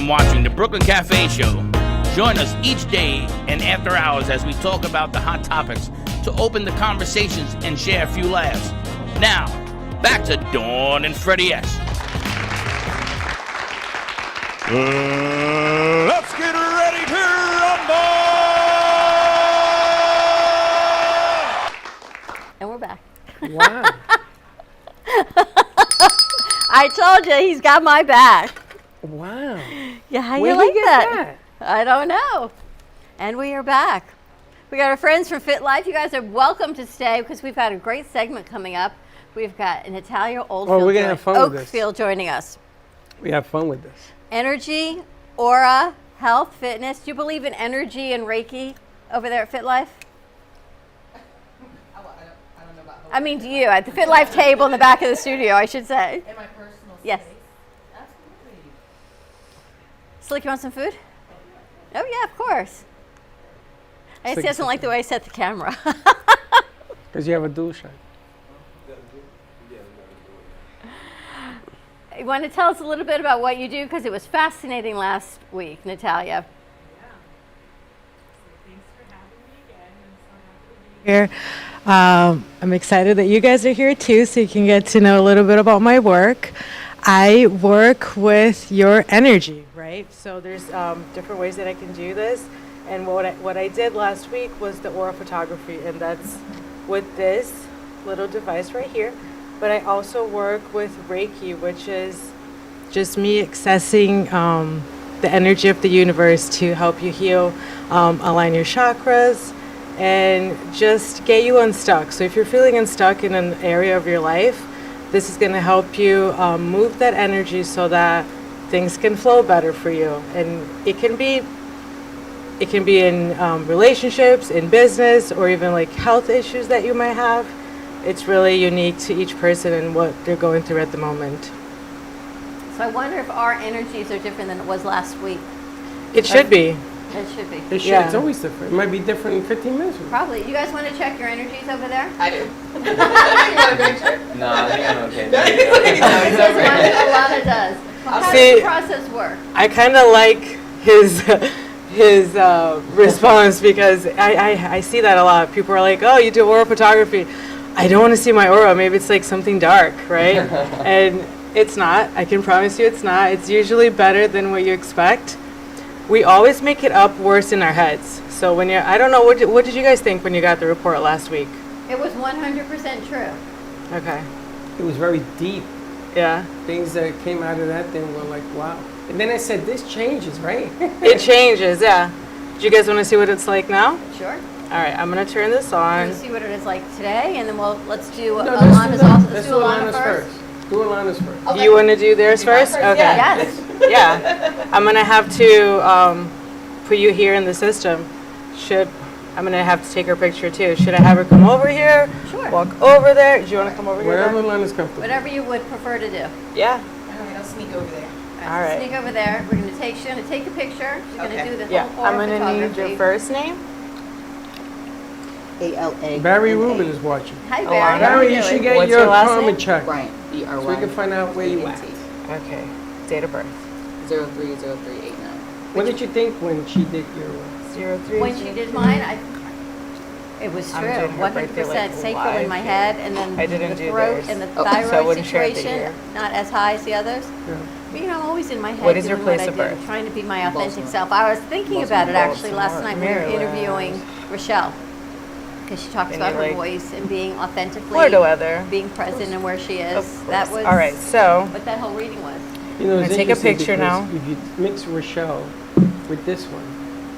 been watching the Brooklyn Cafe Show. Join us each day and after hours as we talk about the hot topics to open the conversations and share a few laughs. Now, back to Dawn and Freddie S. Let's get ready to rumble! And we're back. Wow. I told you he's got my back. Wow. Yeah, how Where'd you he like get that? I don't know. And we are back. We got our friends from Fit Life. You guys are welcome to stay because we've got a great segment coming up. We've got Natalia Oldfield, we're gonna have fun with this. Oakfield joining us. We have fun with this. Energy, aura, health, fitness. Do you believe in energy and Reiki over there at Fit Life? I mean, do you? At the Fit Life table in the back of the studio, I should say. In my personal space? Yes. Absolutely. Slick, you want some food? Oh, yeah, of course. I just Slick, doesn't like the way I set the camera. Because you have a dual shot. You want to tell us a little bit about what you do? Because it was fascinating last week, Natalia. Here. I'm excited that you guys are here too, so you can get to know a little bit about my work. I work with your energy, right? So there's different ways that I can do this. And what I did last week was the aura photography, and that's with this little device right here. But I also work with Reiki, which is just me accessing the energy of the universe to help you heal, align your chakras, and just get you unstuck. So if you're feeling unstuck in an area of your life, this is going to help you move that energy so that things can flow better for you. And it can be in relationships, in business, or even like health issues that you might have. It's really unique to each person and what they're going through at the moment. So I wonder if our energies are different than it was last week. It should be. It should be. It should. Yeah. It's always different. It might be different in 15 minutes. Probably. You guys want to check your energies over there? I do. You want a picture? No, I think I'm okay. Alana does. How does See, the process work? I kind of like his response because I see that a lot. People are like, oh, you do aura photography. I don't want to see my aura. Maybe it's like something dark, right? And it's not. I can promise you it's not. It's usually better than what you expect. We always make it up worse in our heads. So when I don't know, what did you guys think when you got the report last week? It was 100% true. Okay. It was very deep. Yeah. Things that came out of that thing were like, wow. And then I said, this changes, right? It changes, yeah. Do you guys want to see what it's like now? Sure. All right, I'm going to turn this on. Let's see what it is like today, and then let's do No, Alana's also. let's do Alana's first. Do Alana's first. Do you want to do theirs first? Okay. Yes. Yeah. I'm going to have to put you here in the system. I'm going to have to take her picture too. Should I have her come over here? Sure. Walk over there? Do you want to come over here? Wherever then? Alana's comfortable. Whatever you would prefer to do. Yeah. All right, I'll sneak over there. All right. Sneak over there. We're going to take. She's going to take a picture. She's going to do the Yeah. whole I'm aura going to need photography. your first name. A-L-A. Barry Rubin is watching. Hi, Alana. Barry. How Barry, you you should doing? get What's your your last karma name? check. Bryant, B-R-Y. So we can find out where you at. Okay. Date of birth. 030389. What did you think when she did your 03. When she did mine, it was I'm true. doing her birthday, 100% like, sacral in live my here. head, and then I didn't the do throat theirs. and the So I thyroid wouldn't share it situation, here. not as high as the others. Yeah. But, I'm always in my head What is your doing place what of I do, birth? trying to be my authentic Baltimore. self. I was thinking about it actually last Baltimore, night when we were Maryland. interviewing Rochelle, because she talks And about you her like voice and being authentically, Florida weather. being present and where she is. Of That course. was All right, so what that whole reading was. You know, I'm it's gonna take a interesting picture because now. if you mix Rochelle with this one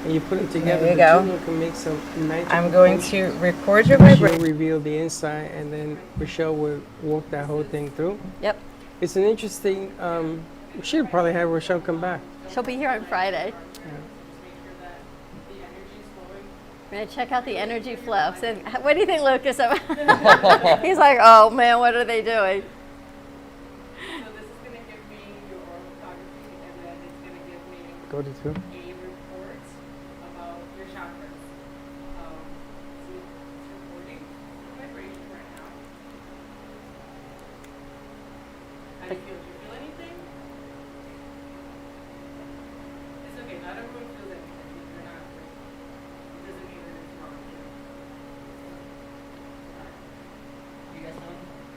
and you put them together, There you the go. two of them can make some magic. I'm going to record your She'll vibration. reveal the inside, and then Rochelle will walk that whole thing through. Yep. It's an interesting. We should probably have Rochelle come back. She'll be here on Friday. We're going to check out the energy flow. So, what do you think, Lucas? He's like, oh man, what are they doing? Go to two.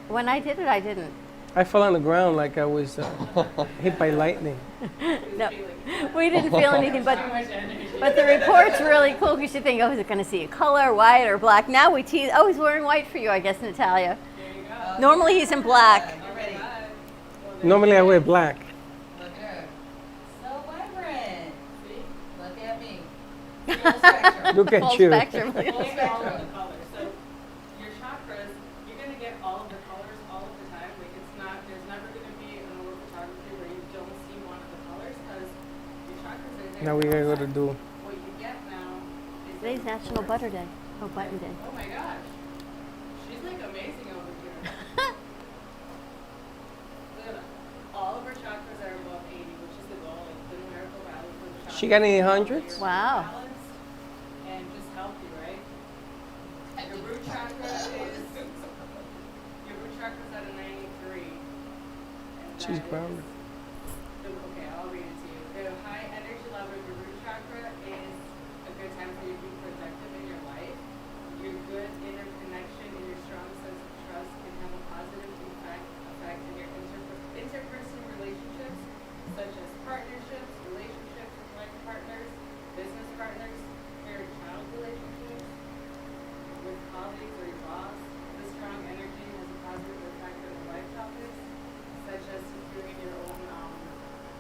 When I did it, I didn't. I fell on the ground like I was hit by lightning. No, we didn't feel anything, but the report's really cool because you think, oh, is it going to see a color, white or black? Now we tease, oh, he's wearing white for you, I guess, Natalia. Normally he's in black. Normally I wear black. Look at her. So vibrant. See? Look at me. Full spectrum. Look at Full you. spectrum. Full spectrum of colors. So your chakras, you're going to get all of the colors all of the time. Like it's not, there's never going to be an oral photography where you don't see one of the colors because your chakras are there. Now we gotta go to do. What you get now is Today's National Butter Day. Oh, Button Day. oh my gosh, she's like amazing over here. Look at that. All of her chakras are above 80, which is the goal, like the numerical value for the chakras. She got any hundreds? Wow. Balanced and just healthy, right? Your root chakra is at a 93. And She's that grounded. okay, I'll read it to you. The high energy level of your root chakra is a good time for you to be productive in your life. Your good inner connection and your strong sense of trust can have a positive effect in your interpersonal relationships, such as partnerships, relationships with life partners, business partners, parent-child relationships, with colleagues or your boss. This strong energy has a positive effect on life topics, such as securing your own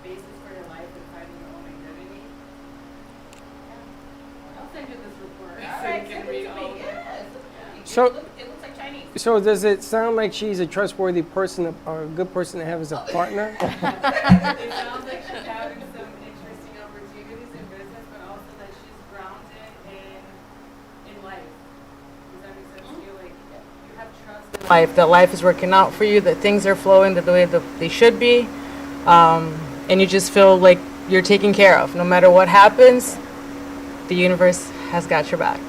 basis for your life and finding your own identity. Yeah. I'll send you this report so you can read all of it. So, It looks like Chinese. so does it sound like she's a trustworthy person or a good person to have as a partner? It sounds like she's having some interesting opportunities in business, but also that she's grounded in life. Does that make sense to you? Like, you have trust in Life, that life is working out for you, that things are flowing the way that they should be, and you just feel like you're taken care of. No matter what happens, the universe has got your back.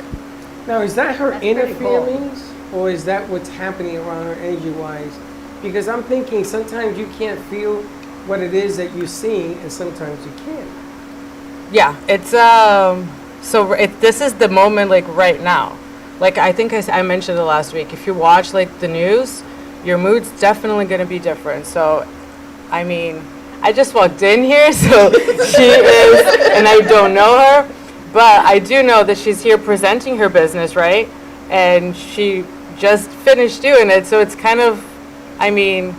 Now, is that her That's inner pretty cool. feelings, or is that what's happening around her energy-wise? Because I'm thinking sometimes you can't feel what it is that you're seeing, and sometimes you can. Yeah, it's this is the moment, like right now. Like I think I mentioned it last week. If you watch like the news, your mood's definitely going to be different. So, I mean, I just walked in here, so she is, and I don't know her, but I do know that she's here presenting her business, right? And she just finished doing it, so it's kind of, I mean,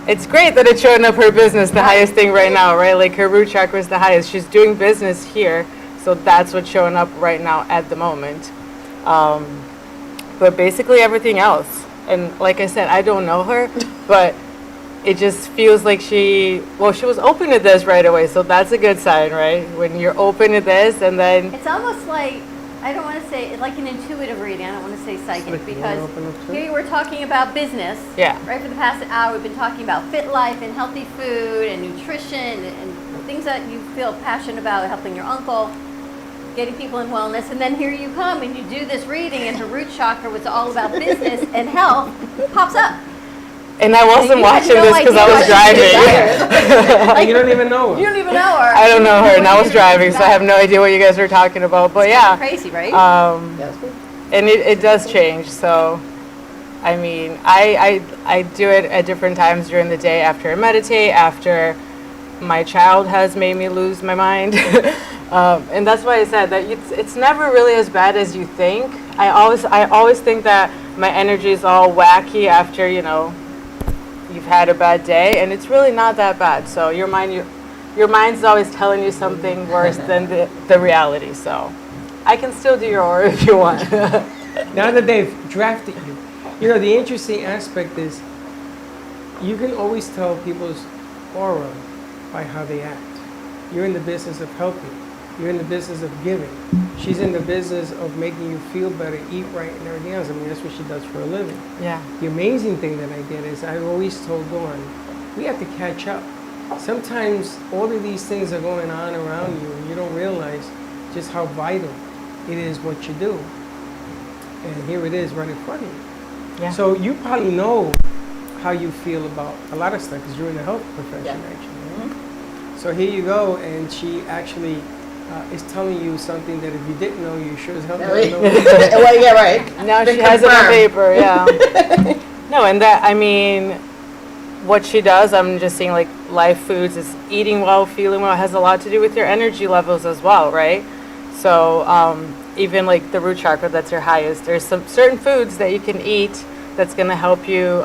it's great that it's showing up her business, the highest thing right now, right? Like her root chakra is the highest. She's doing business here, so that's what's showing up right now at the moment. But basically everything else, and like I said, I don't know her, but it just feels like she was open to this right away, so that's a good sign, right? When you're open to this, and then It's almost like, I don't want to say, like an intuitive reading. I don't want to say psychic Like you because wanna open up to it? here you were talking about business. Yeah. Right, for the past hour, we've been talking about fit life and healthy food and nutrition and things that you feel passionate about, helping your uncle, getting people in wellness. And then here you come and you do this reading and her root chakra, which is all about business and health, pops up. and I wasn't you had watching no this because I idea was what she driving. And you don't even know her. You don't even know her. I don't know her, and I was driving, so I have no idea what you guys are talking about. But yeah, Crazy, right? and it does change. So, I mean, I do it at different times during the day after I meditate, after my child has made me lose my mind. And that's why I said that it's never really as bad as you think. I always think that my energy is all wacky after, you've had a bad day, and it's really not that bad. So your mind's always telling you something worse than the reality. So I can still do your aura if you want. Now that they've drafted you, the interesting aspect is you can always tell people's aura by how they act. You're in the business of helping. You're in the business of giving. She's in the business of making you feel better, eat right, and everything else. I mean, that's what she does for a living. Yeah. The amazing thing that I did is I always told Dawn, we have to catch up. Sometimes all of these things are going on around you, and you don't realize just how vital it is what you do. And here it is right in front of you. Yeah. So you probably know how you feel about a lot of stuff because you're in the health profession, actually. So here you go, and she actually is telling you something that if you didn't know, you sure as hell don't know. Well, yeah, right. Now Been she has it on confirmed. paper, yeah. No, and that, I mean, what she does, I'm just saying, like, Life Foods is eating well, feeling well, has a lot to do with your energy levels as well, right? So even like the root chakra, that's your highest. There's some certain foods that you can eat that's going to help you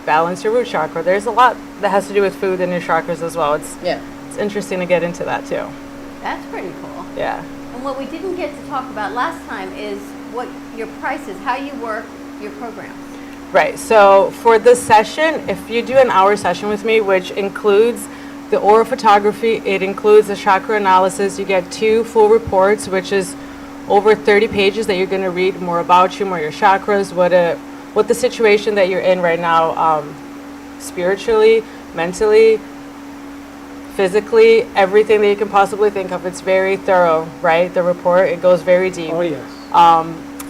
balance your root chakra. There's a lot that has to do with food and your chakras as well. It's interesting to get into that too. That's pretty cool. Yeah. And what we didn't get to talk about last time is what your price is, how you work your programs. Right. So for this session, if you do an hour session with me, which includes the aura photography, it includes the chakra analysis, you get 2 full reports, which is over 30 pages that you're going to read more about you, more your chakras, what the situation that you're in right now, spiritually, mentally, physically, everything that you can possibly think of. It's very thorough, right? The report, it goes very deep. Oh, yes.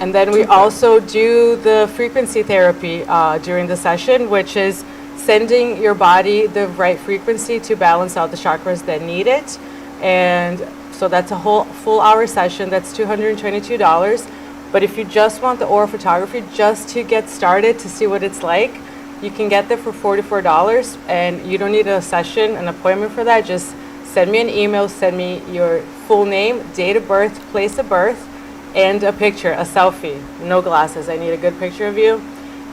And then we also do the frequency therapy during the session, which is sending your body the right frequency to balance out the chakras that need it. And so that's a whole full hour session. That's $222. But if you just want the aura photography just to get started to see what it's like, you can get there for $44, and you don't need a session, an appointment for that. Just send me an email, send me your full name, date of birth, place of birth, and a picture, a selfie, no glasses. I need a good picture of you,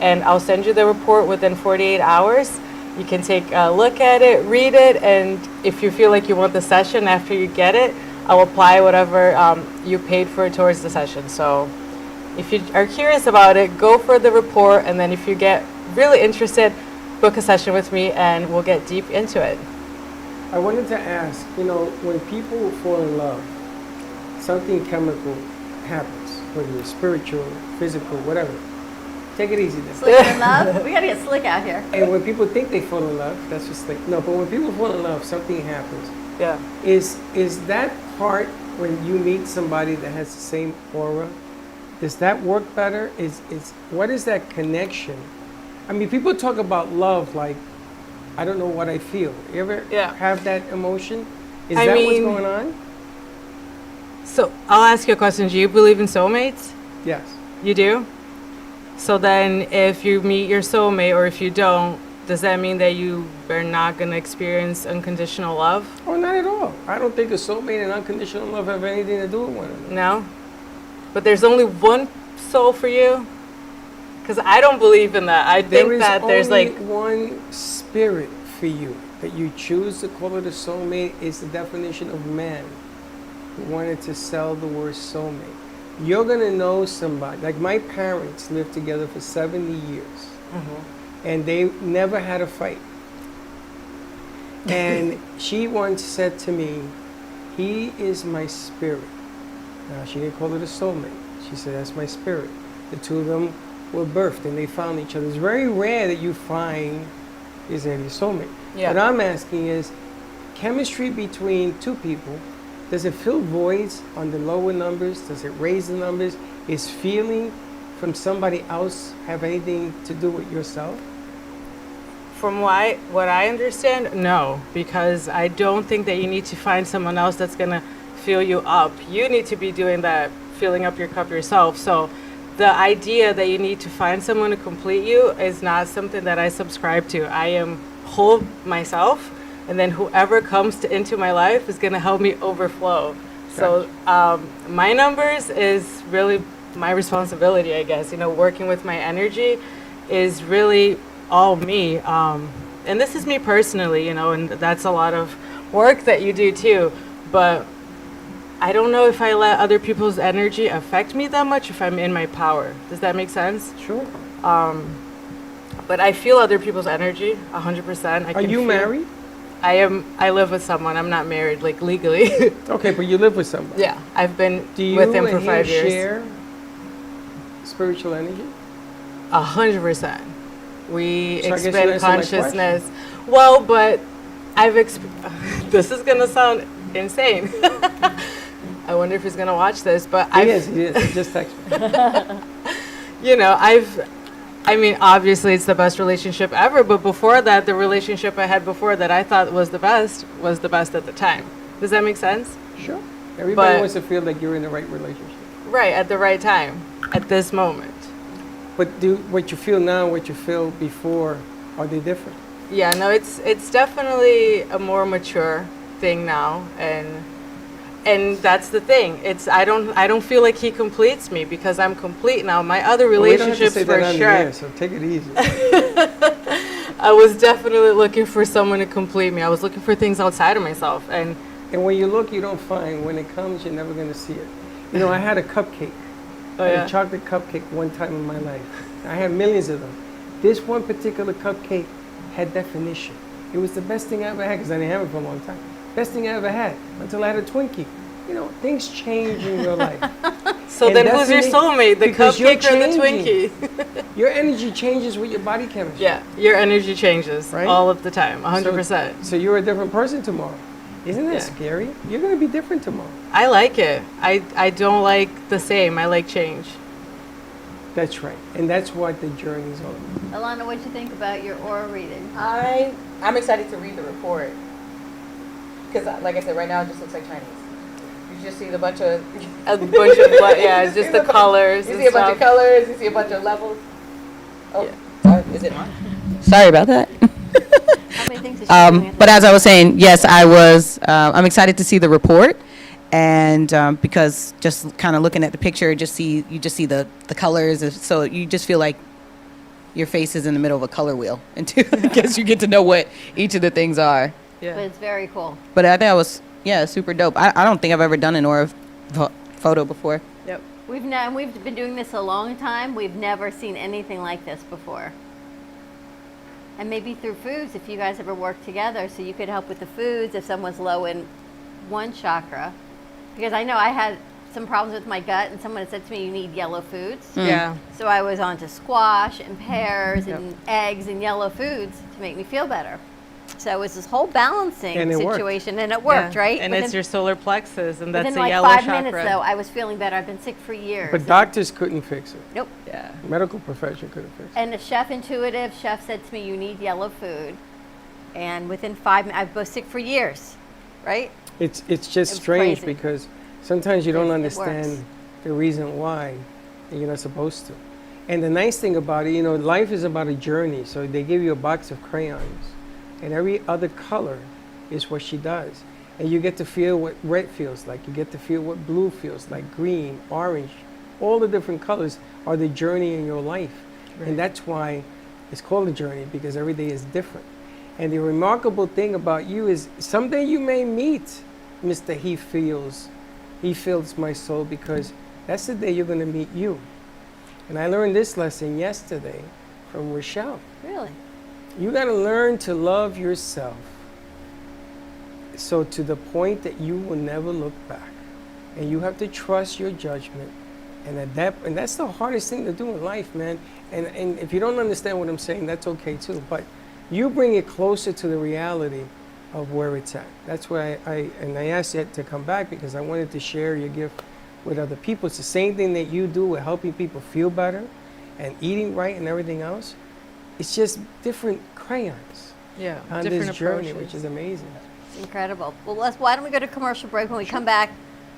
and I'll send you the report within 48 hours. You can take a look at it, read it, and if you feel like you want the session after you get it, I'll apply whatever you paid for towards the session. So if you are curious about it, go for the report, and then if you get really interested, book a session with me and we'll get deep into it. I wanted to ask, when people fall in love, something chemical happens, whether it's spiritual, physical, whatever. Take it easy then. Slick in love? We gotta get slick out here. And when people think they fall in love, that's just like, no, but when people fall in love, something happens. Yeah. Is that part when you meet somebody that has the same aura? Does that work better? What is that connection? I mean, people talk about love like, I don't know what I feel. You ever have that emotion? Is that what's going on? So I'll ask you a question. Do you believe in soulmates? Yes. You do? So then if you meet your soulmate, or if you don't, does that mean that you are not going to experience unconditional love? Oh, not at all. I don't think a soulmate and unconditional love have anything to do with one another. No? But there's only one soul for you? Because I don't believe in that. I think that there's only like one spirit for you that you choose to call it a soulmate. Is the definition of man who wanted to sell the word soulmate. You're gonna know somebody. Like my parents lived together for 70 years, and they never had a fight. And she once said to me, "He is my spirit." Now she didn't call it a soulmate. She said, "That's my spirit." The two of them were birthed and they found each other. It's very rare that you find is that your soulmate. Yeah. What I'm asking is, chemistry between two people, does it fill voids on the lower numbers? Does it raise the numbers? Is feeling from somebody else have anything to do with yourself? From what I understand, no, because I don't think that you need to find someone else that's gonna fill you up. You need to be doing that, filling up your cup yourself. So the idea that you need to find someone to complete you is not something that I subscribe to. I am whole myself, and then whoever comes into my life is gonna help me overflow. So my numbers is really my responsibility, I guess. Working with my energy is really all me. And this is me personally, and that's a lot of work that you do too. But I don't know if I let other people's energy affect me that much if I'm in my power. Does that make sense? Sure. But I feel other people's energy 100%. Are you married? I live with someone. I'm not married, like legally. Okay, but you live with somebody. Yeah, I've been with him for 5 years. Do you share spiritual energy? 100%. We So I guess you expand answered my consciousness. Well, but this is gonna sound insane. I wonder if he's gonna watch this, but He is. Just text me. I mean, obviously it's the best relationship ever, but before that, the relationship I had before that I thought was the best at the time. Does that make sense? Sure. Everybody But- wants to feel like you're in the right relationship. Right, at the right time, at this moment. But do what you feel now, what you feel before, are they different? Yeah, no, it's definitely a more mature thing now, and that's the thing. It's I don't feel like he completes me because I'm complete now. My other Well, we don't have to relationships say for that on the sure. air, so take it easy. I was definitely looking for someone to complete me. I was looking for things outside of myself, and when you look, you don't find. When it comes, you're never going to see it. You know, I had a cupcake, a chocolate cupcake one time in my life. I had millions of them. This one particular cupcake had definition. It was the best thing I ever had because I didn't have it for a long time. Best thing I ever had until I had a Twinkie. You know, things change in your life. So And then who's your soulmate, the because you're cupcake or the changing. Twinkie? Your energy changes with your body chemistry. Yeah, your energy changes Right? all of the time, 100%. So you're a different person tomorrow. Isn't that Yeah. scary? You're going to be different tomorrow. I like it. I don't like the same. I like change. That's right. And that's what the journey is all about. Alana, what'd you think about your aura reading? I'm excited to read the report because, like I said, right now it just looks like Chinese. You just see the bunch of Yeah, it's just the colors. You and see a bunch of stuff. colors. You see a bunch of levels. Oh, sorry, is it mine? Sorry about that. How many things is she doing at But as I was saying, yes, I'm excited to see the report, and because just kind of looking at the picture, you just see the colors, so you just feel like your face is in the middle of a color wheel until I guess you get to know what each of the things are. But it's very cool. But I think that was super dope. I don't think I've ever done an aura photo before. Yep. We've been doing this a long time. We've never seen anything like this before. And maybe through foods, if you guys ever work together, so you could help with the foods if someone's low in one chakra. Because I know I had some problems with my gut, and someone had said to me, you need yellow foods. Yeah. So I was on to squash and pears and eggs and yellow foods to make me feel better. So it was this whole balancing And it worked. situation, and it worked, Yeah. right? And Within- it's your solar plexus, and that's Within a like yellow 5 chakra. minutes, though, I was feeling better. I've been sick for years. But doctors couldn't fix it. Nope. Yeah. Medical profession couldn't fix it. And the chef said to me, you need yellow food. And within 5 minutes, I've been sick for years, right? It's just It was strange crazy. because sometimes you don't It understand works. the reason why and you're not supposed to. And the nice thing about it, you know, life is about a journey. So they give you a box of crayons, and every other color is what she does. And you get to feel what red feels like. You get to feel what blue feels like, green, orange. All the different colors are the journey in your life. And that's why it's called a journey, because every day is different. And the remarkable thing about you is someday you may meet Mr. He Feels My Soul, because that's the day you're going to meet you. And I learned this lesson yesterday from Rochelle. Really? You got to learn to love yourself, so to the point that you will never look back. And you have to trust your judgment and adapt. And that's the hardest thing to do in life, man. And if you don't understand what I'm saying, that's okay too. But you bring it closer to the reality of where it's at. That's why I asked you to come back, because I wanted to share your gift with other people. It's the same thing that you do with helping people feel better and eating right and everything else. It's just different crayons Yeah. on different this journey, approaches. which is amazing. It's incredible. Well, why don't we go to commercial break? When we come back,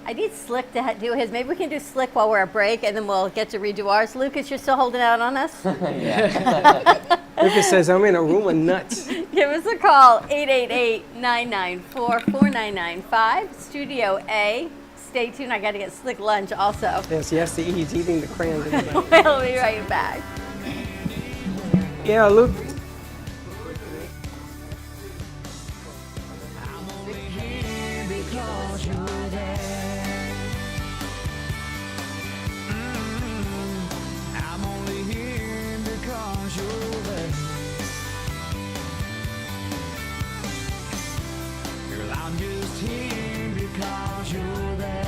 I need Slick to do his. Maybe we can do Slick while we're at break, and then we'll get to redo ours. Lucas, you're still holding out on us? Lucas says, I'm in a room of nuts. Give us a call, 888-994-4995, Studio A. Stay tuned. I got to get Slick lunch also. Yes, he has to eat. He's eating the crayons in the back. We'll be right back. Yeah, Luke. I'm only here because you're there. Girl, I'm just here because you're there.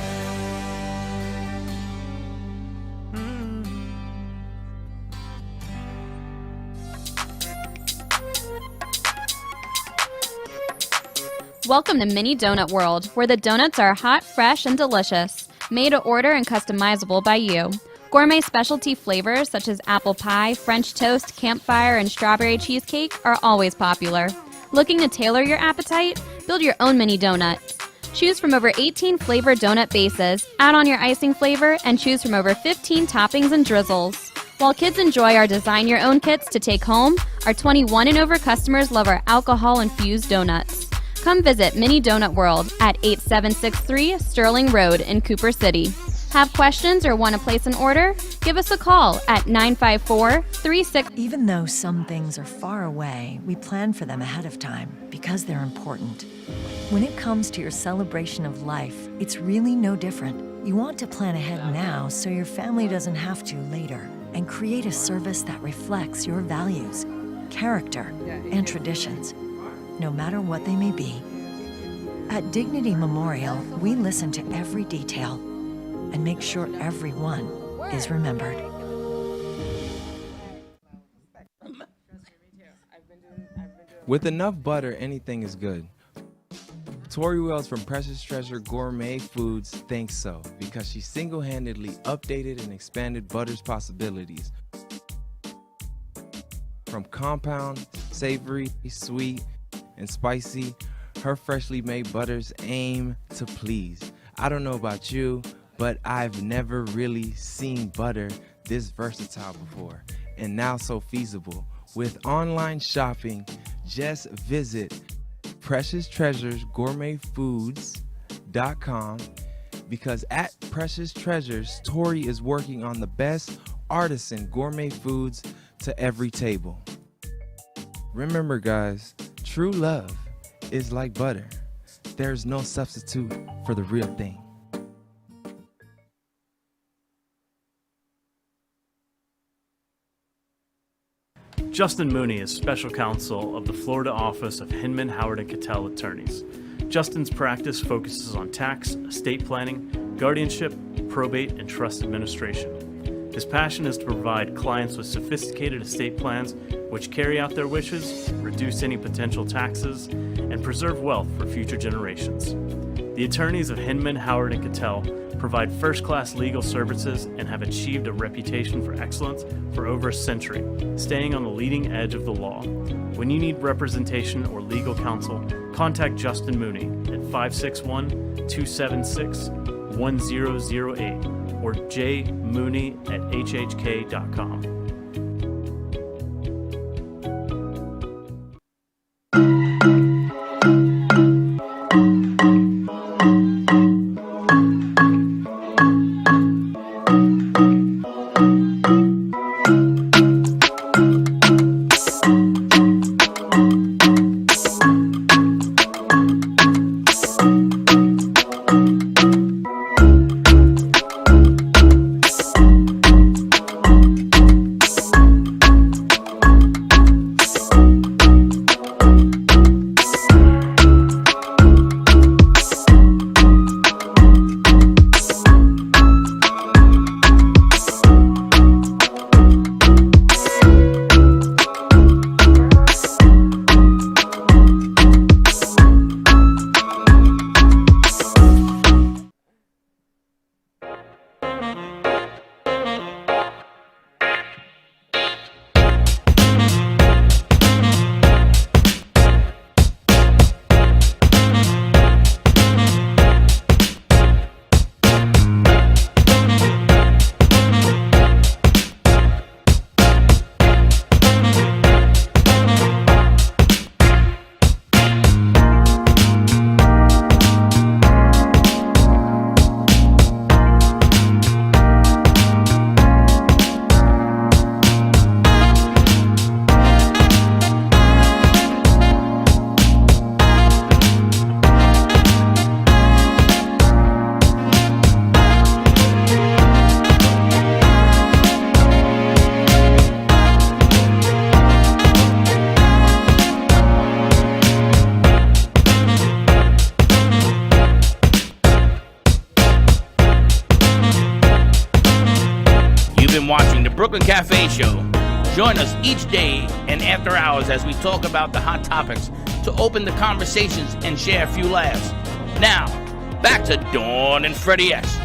Welcome to Mini Donut World, where the donuts are hot, fresh, and delicious, made to order and customizable by you. Gourmet specialty flavors such as apple pie, French toast, campfire, and strawberry cheesecake are always popular. Looking to tailor your appetite? Build your own mini donut. Choose from over 18 flavored donut bases, add on your icing flavor, and choose from over 15 toppings and drizzles. While kids enjoy our design your own kits to take home, our 21 and over customers love our alcohol-infused donuts. Come visit Mini Donut World at 8763 Sterling Road in Cooper City. Have questions or want to place an order? Give us a call at 954-36... Even though some things are far away, we plan for them ahead of time because they're important. When it comes to your celebration of life, it's really no different. You want to plan ahead now so your family doesn't have to later, and create a service that reflects your values, character, and traditions, no matter what they may be. At Dignity Memorial, we listen to every detail and make sure everyone is remembered. With enough butter, anything is good. Tori Wells from Precious Treasure Gourmet Foods thinks so, because she single-handedly updated and expanded butter's possibilities. From compound, savory, sweet, and spicy, her freshly made butters aim to please. I don't know about you, but I've never really seen butter this versatile before, and now so feasible. With online shopping, just visit PreciousTreasuresGourmetFoods.com, because at Precious Treasures, Tori is working on the best artisan gourmet foods to every table. Remember, guys, true love is like butter. There's no substitute for the real thing. Justin Mooney is special counsel of the Florida office of Hinman, Howard & Cattell Attorneys. Justin's practice focuses on tax, estate planning, guardianship, probate, and trust administration. His passion is to provide clients with sophisticated estate plans which carry out their wishes, reduce any potential taxes, and preserve wealth for future generations. The attorneys of Hinman, Howard & Cattell provide first-class legal services and have achieved a reputation for excellence for over a century, staying on the leading edge of the law. When you need representation or legal counsel, contact Justin Mooney at 561-276-1008 or jmooney@hhk.com. Brooklyn Cafe Show. Join us each day and after hours as we talk about the hot topics to open the conversations and share a few laughs. Now, back to Dawn and Freddie S.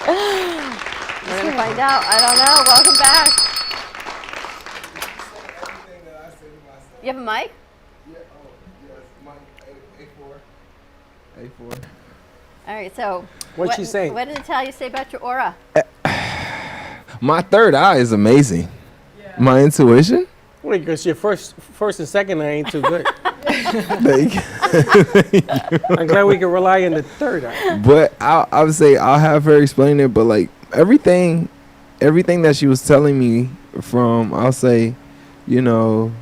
We're going to find out. I don't know. Welcome back. You have a mic? A4. All right, so What's she saying? What did Natalia say about your aura? My third eye is amazing. My intuition? Wait, because your first and second eye ain't too good. Thank you. I'm glad we can rely on the third eye. But I would say I'll have her explain it. But like everything that she was telling me from, I'll say, you know,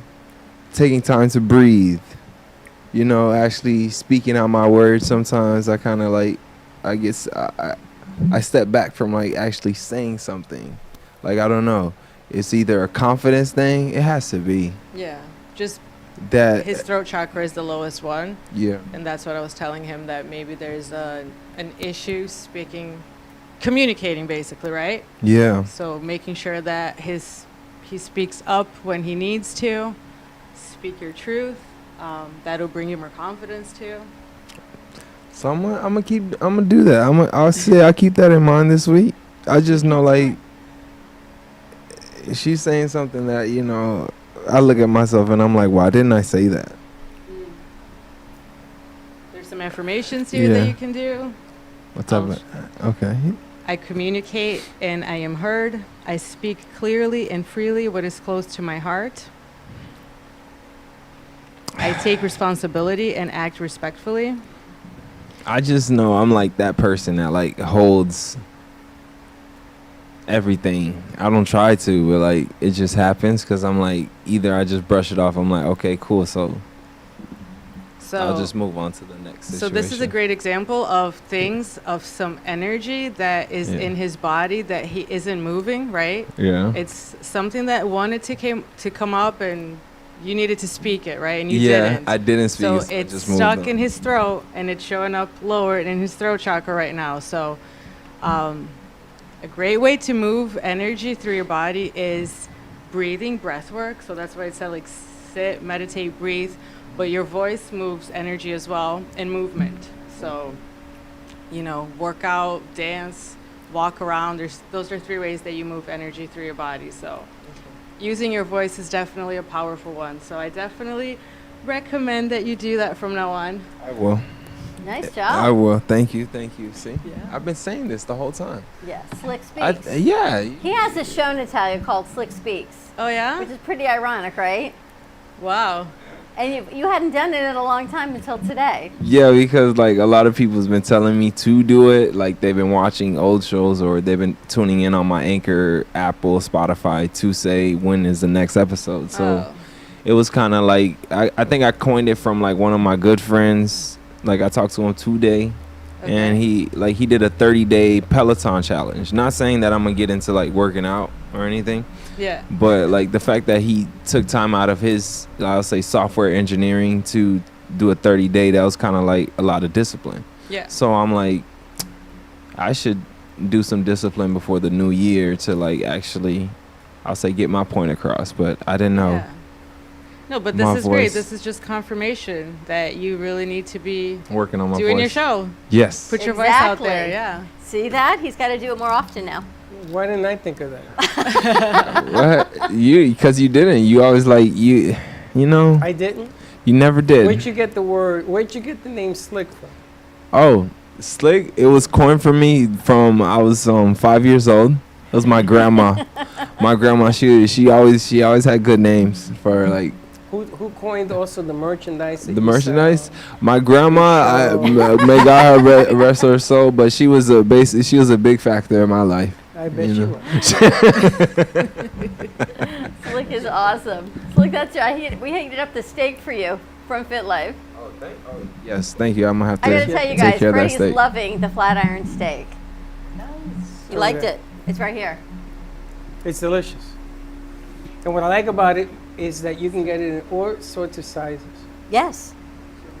taking time to breathe, you know, actually speaking out my words. Sometimes I kind of like, I guess I step back from like actually saying something. Like, I don't know. It's either a confidence thing. It has to be. Yeah, just that his throat chakra is the lowest one. Yeah. And that's what I was telling him, that maybe there's an issue communicating basically, right? Yeah. So making sure that he speaks up when he needs to, speak your truth. That'll bring you more confidence too. So I'm gonna do that. I'll keep that in mind this week. I just know, like, she's saying something that, you know, I look at myself and I'm like, why didn't I say that? There's some affirmations here that you can do. What's up? Okay. I communicate and I am heard. I speak clearly and freely what is close to my heart. I take responsibility and act respectfully. I just know I'm like that person that like holds everything. I don't try to, but like it just happens because I'm like, either I just brush it off. I'm like, okay, cool. So I'll just move on to the next situation. So this is a great example of things, of some energy that is in his body that he isn't moving, right? Yeah. It's something that wanted to come up and you needed to speak it, right? And you Yeah, didn't. I didn't speak So it, so I it's just moved stuck on. in his throat and it's showing up lowered in his throat chakra right now. So a great way to move energy through your body is breathing, breath work. So that's why I said like sit, meditate, breathe. But your voice moves energy as well, and movement. So, you know, work out, dance, walk around. Those are 3 ways that you move energy through your body. So using your voice is definitely a powerful one. So I definitely recommend that you do that from now on. I will. Nice job. I will. Thank you. See? I've been saying this the whole time. Yeah, Slick Speaks. Yeah. He has a show, Natalia, called Slick Speaks. Oh, yeah? Which is pretty ironic, right? Wow. And you hadn't done it in a long time until today. Yeah, because like a lot of people's been telling me to do it. Like they've been watching old shows or they've been tuning in on my Anchor, Apple, Spotify to say when is the next episode. So it was kind of like, I think I coined it from like one of my good friends. Like I talked to him today and he did a 30-day Peloton challenge. Not saying that I'm going to get into like working out or anything. Yeah. But like the fact that he took time out of his, I'll say, software engineering to do a 30-day, that was kind of like a lot of discipline. Yeah. So I'm like, I should do some discipline before the new year to like actually, I'll say, get my point across. But I didn't know. Yeah. No, but this is great. This is just confirmation that you really need to be working on my doing voice. your show. Yes. Put your voice out there. Yeah. See that? He's got to do it more often now. Why didn't I think of that? What? Because you didn't. You always like, you know. I didn't? You never did. Where'd you get the name Slick from? Oh, Slick, it was coined for me from I was 5 years old. It was my grandma. My grandma, she always had good names for like. Who coined also the merchandise? The merchandise? My grandma, may God rest her soul, but she was a big factor in my life. I bet you were. Slick is awesome. Slick, that's right. We heated up the steak for you from Fit Life. Yes, thank you. I'm gonna have to I gotta tell you take guys, care of that Freddie is steak. loving the flat iron steak. Nice. You liked Okay. it. It's right here. It's delicious. And what I like about it is that you can get it in all sorts of sizes. Yes.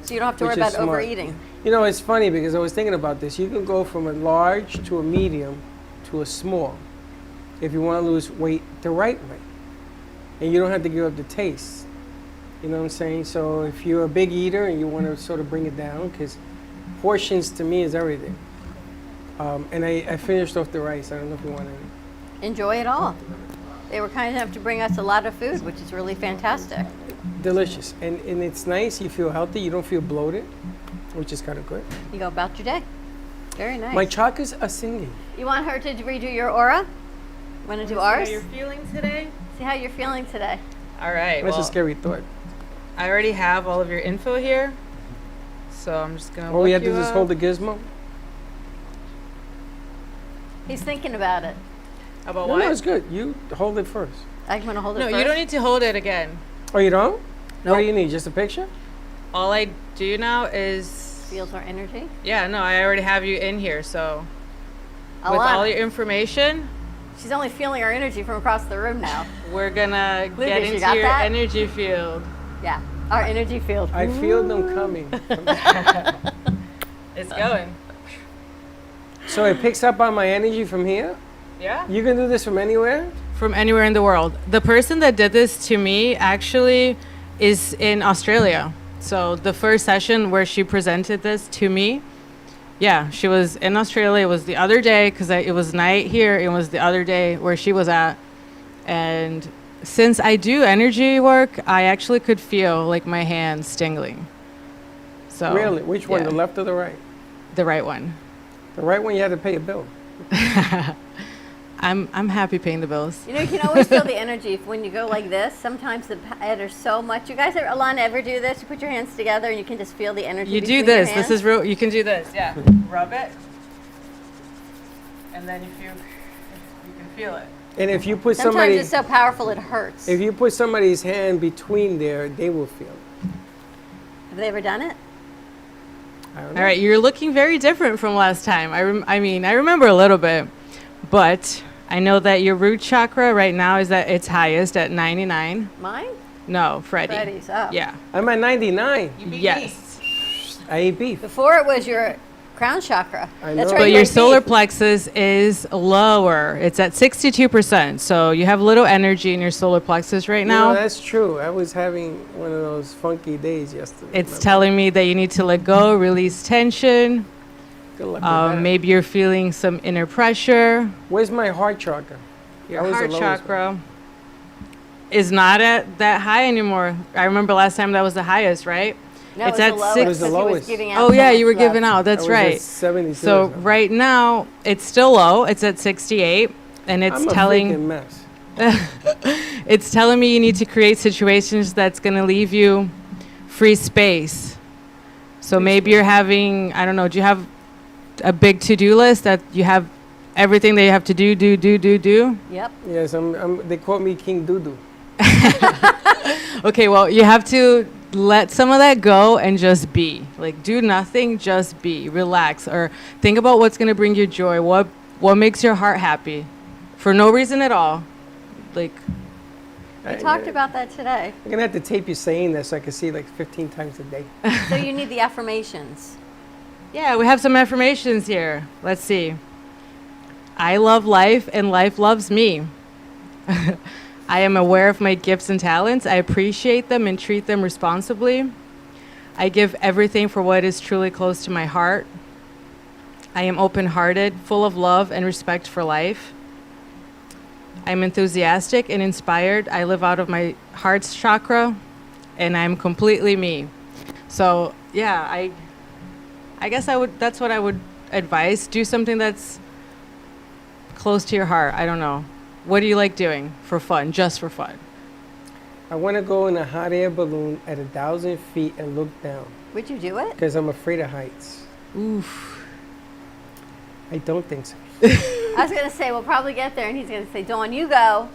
So you don't have to worry which is about smart. overeating. You know, it's funny because I was thinking about this. You can go from a large to a medium to a small if you want to lose weight the right way. And you don't have to give up the taste. You know what I'm saying? So if you're a big eater and you want to sort of bring it down, because portions to me is everything. And I finished off the rice. I don't know if you want any. Enjoy it all. They were kind enough to bring us a lot of food, which is really fantastic. Delicious. And it's nice. You feel healthy. You don't feel bloated, which is kind of good. You go about your day. Very nice. My chakras are singing. You want her to redo your aura? Want to do ours? See how you're feeling today? See how you're feeling today. All right. That's a scary thought. I already have all of your info here, so I'm just gonna. All we have to do is hold the gizmo. He's thinking about it. About No, what? no, it's good. You hold it first. I'm gonna hold it No, first. you don't need to hold it again. Oh, you don't? What do you need? Just a picture? All I do now is Feels our energy. Yeah, no, I already have you in here, so with Alana. all your information, She's only feeling our energy from across the room now. we're gonna Lydia, get you into got your that? energy field. Yeah, our energy field. I feel them coming. It's going. So it picks up on my energy from here? Yeah. You can do this from anywhere? From anywhere in the world. The person that did this to me actually is in Australia. So the first session where she presented this to me, yeah, she was in Australia. It was the other day because it was night here. It was the other day where she was at. And since I do energy work, I actually could feel like my hands tingling. So Really? Which one, yeah. the left or the right? The right one. The right one, you had to pay a bill. I'm happy paying the bills. You know, you can always feel the energy when you go like this. Sometimes the there's so much. You guys, Alana, ever do this? You put your hands together and you can just feel the energy. You do between this. your This hands. is real. You can do this. Yeah. Rub it, and then you can feel it. And if you put Sometimes somebody, it's so powerful it hurts. if you put somebody's hand between there, they will feel it. Have they ever done it? I don't All know. right, you're looking very different from last time. I mean, I remember a little bit, but I know that your root chakra right now is at its highest at 99. Mine? No, Freddie. Freddie's, oh. Yeah. I'm at 99. Yes. I ate beef. Before it was your crown chakra. I That's know. right. But you your ate solar beef. plexus is lower. It's at 62%. So you have little energy in your solar plexus right now. No, that's true. I was having one of those funky days yesterday. It's telling me that you need to let go, release tension. Good luck with that. Maybe you're feeling some inner pressure. Where's my heart chakra? Your That was the heart lowest chakra is not at that high anymore. I remember last time that was the highest, right? No, it's it at was the lowest. It was the 'cause he was lowest. giving out Oh so yeah, much you were love. giving out. That's I was right. at 72 or So something. right now it's still low. It's at 68, and it's I'm a freaking telling mess. it's telling me you need to create situations that's going to leave you free space. So maybe you're having, I don't know, do you have a big to-do list that you have everything that you have to do? Yep. Yes, they call me King Dudu. Okay, well, you have to let some of that go and just be. Like, do nothing, just be. Relax, or think about what's going to bring you joy. What makes your heart happy? For no reason at all. Like, We talked about that today. I'm going to have to tape you saying this so I can see it like 15 times a day. So you need the affirmations. yeah, we have some affirmations here. Let's see. I love life and life loves me. I am aware of my gifts and talents. I appreciate them and treat them responsibly. I give everything for what is truly close to my heart. I am open-hearted, full of love and respect for life. I'm enthusiastic and inspired. I live out of my heart's chakra, and I'm completely me. So, yeah, I guess that's what I would advise. Do something that's close to your heart. I don't know. What do you like doing for fun, just for fun? I want to go in a hot air balloon at 1,000 feet and look down Would you do it? because I'm afraid of heights. Oof. I don't think so. I was going to say, we'll probably get there, and he's going to say, Dawn, you go,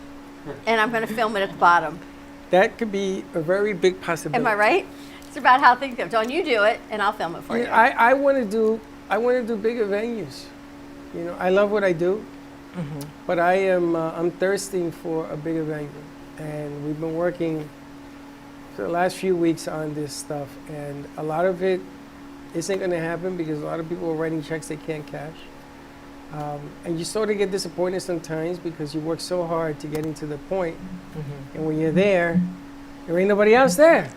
and I'm going to film it at the bottom. That could be a very big possibility. Am I right? It's about how things go. Dawn, you do it, and I'll film it for you. I want to do bigger venues. You know, I love what I do, but I'm thirsting for a bigger venue, and we've been working for the last few weeks on this stuff, and a lot of it isn't going to happen because a lot of people are writing checks they can't cash. And you sort of get disappointed sometimes because you work so hard to getting to the point, and when you're there ain't nobody else there.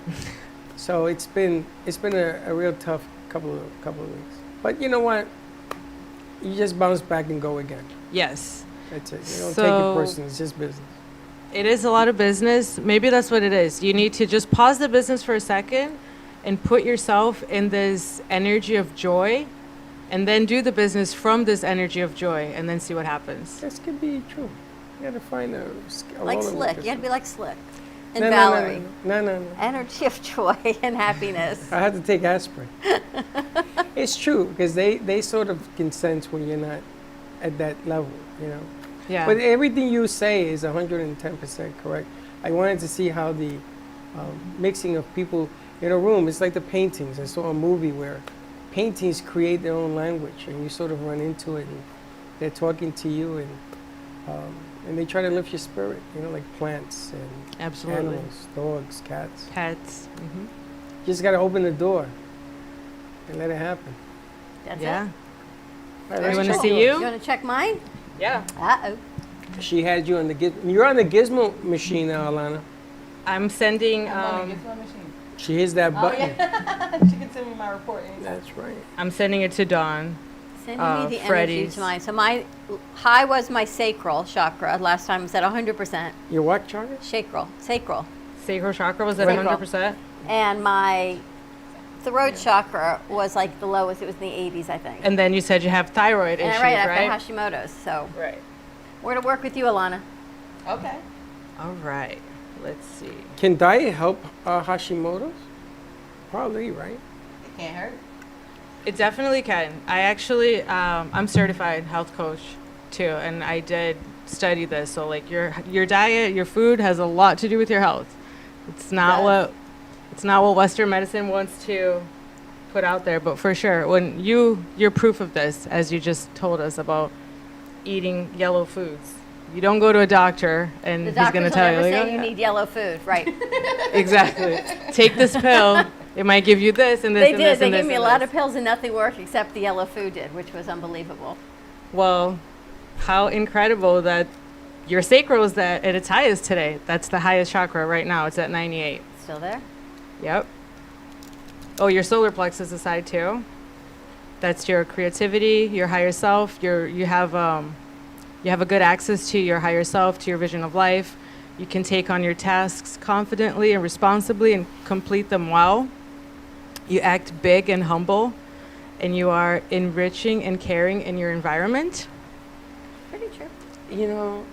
So it's been a real tough couple of weeks. But you know what? You just bounce back and go again. Yes. That's it. You don't take it So- personally. It's just business. It is a lot of business. Maybe that's what it is. You need to just pause the business for a second and put yourself in this energy of joy and then do the business from this energy of joy and then see what happens. This could be true. You gotta find a Like role Slick. model. You have to be like Slick. And No, no, no, Valerie. no. Energy of joy and happiness. I had to take aspirin. It's true because they sort of can sense when you're not at that level, you know. Yeah. But everything you say is 110% correct. I wanted to see how the mixing of people in a room. It's like the paintings. I saw a movie where paintings create their own language, and you sort of run into it, and they're talking to you, and they try to lift your spirit. You know, like plants and Absolutely. animals, dogs, cats. Pets. Mm-hmm. You just gotta open the door and let it happen. That's Yeah. it. All right, You let's want to check see yours. you? You want to check mine? Yeah. Uh-oh. She had you on the You're on the Gizmo machine now, Alana. I'm sending. She hits that button. She can send me my report anytime. That's right. I'm sending it to Dawn. Sending me the energy Freddy's. to mine. So my high was my sacral chakra. Last time was at 100%. Your what chakra? Sacral. Sacral chakra was at Sacral. 100%. And my throat chakra was like the lowest. It was in the 80s, I think. And then you said you have thyroid And issues, right after right? Hashimoto's. So Right. we're to work with you, Alana. Okay. All right. Let's see. Can diet help Hashimoto's? Probably, right? It can't hurt. It definitely can. I actually, I'm certified health coach too, and I did study this. So like your diet, your food has a lot to do with your health. It's not what Western medicine wants to put out there, but for sure, when you're proof of this, as you just told us about eating yellow foods. You don't go to a doctor and The he's going to doctors will tell never you. say like, you "Oh, need yellow food, right? Exactly. Take this pill. It might give you this and this They and did. this They and gave this me a and lot this." of pills and nothing worked except the yellow food did, which was unbelievable. Well, how incredible that your sacral is at its highest today. That's the highest chakra right now. It's at 98. Still there? Yep. Oh, your solar plexus is high too. That's your creativity, your higher self. You have a good access to your higher self, to your vision of life. You can take on your tasks confidently and responsibly and complete them well. You act big and humble, and you are enriching and caring in your environment. Pretty true. You know,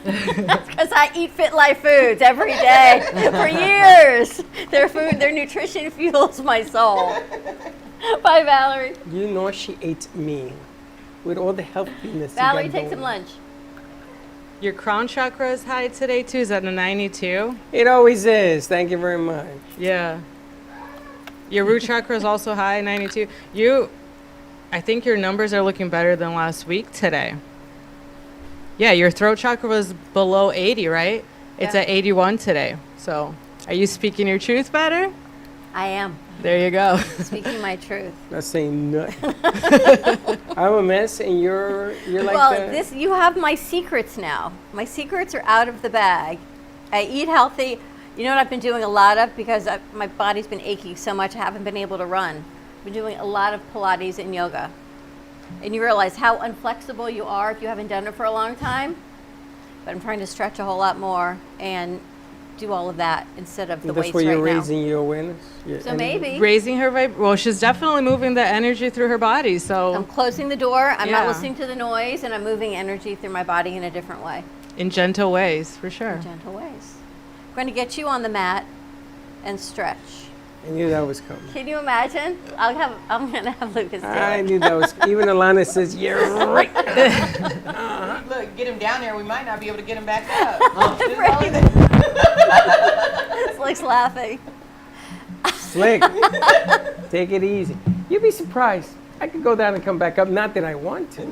Because I eat Fit Life foods every day for years. Their nutrition fuels my soul. Bye, Valerie. you know she ate me with all the healthiness. Valerie, you got take some going. lunch. Your crown chakra is high today too. Is that a 92? It always is. Thank you very much. Yeah. Your root chakra is also high, 92. I think your numbers are looking better than last week today. Yeah, your throat chakra was below 80, right? It's Yeah. at 81 today. So, are you speaking your truth better? I am There you go. speaking my truth. Not saying nothing. I'm a mess, and you're like Well, that. you have my secrets now. My secrets are out of the bag. I eat healthy. You know what I've been doing a lot of because my body's been aching so much I haven't been able to run. I've been doing a lot of Pilates and yoga. And you realize how unflexible you are if you haven't done it for a long time. But I'm trying to stretch a whole lot more and do all of that instead of the That's weights where you're right now. raising your awareness. your So energy. maybe. Raising her well, she's definitely moving the energy through her body. I'm So, closing the door. I'm not Yeah. listening to the noise, and I'm moving energy through my body in a different way. in gentle ways, for sure. In gentle ways. I'm going to get you on the mat and stretch. I knew that was coming. Can you imagine? I'm going to have Lucas do I it. knew that was. Even Alana says, "You're right." Look, get him down there. We might not be able to get him back up. Just hold it. Slick's laughing. Slick, take it easy. You'd be surprised. I could go down and come back up. Not that I want to.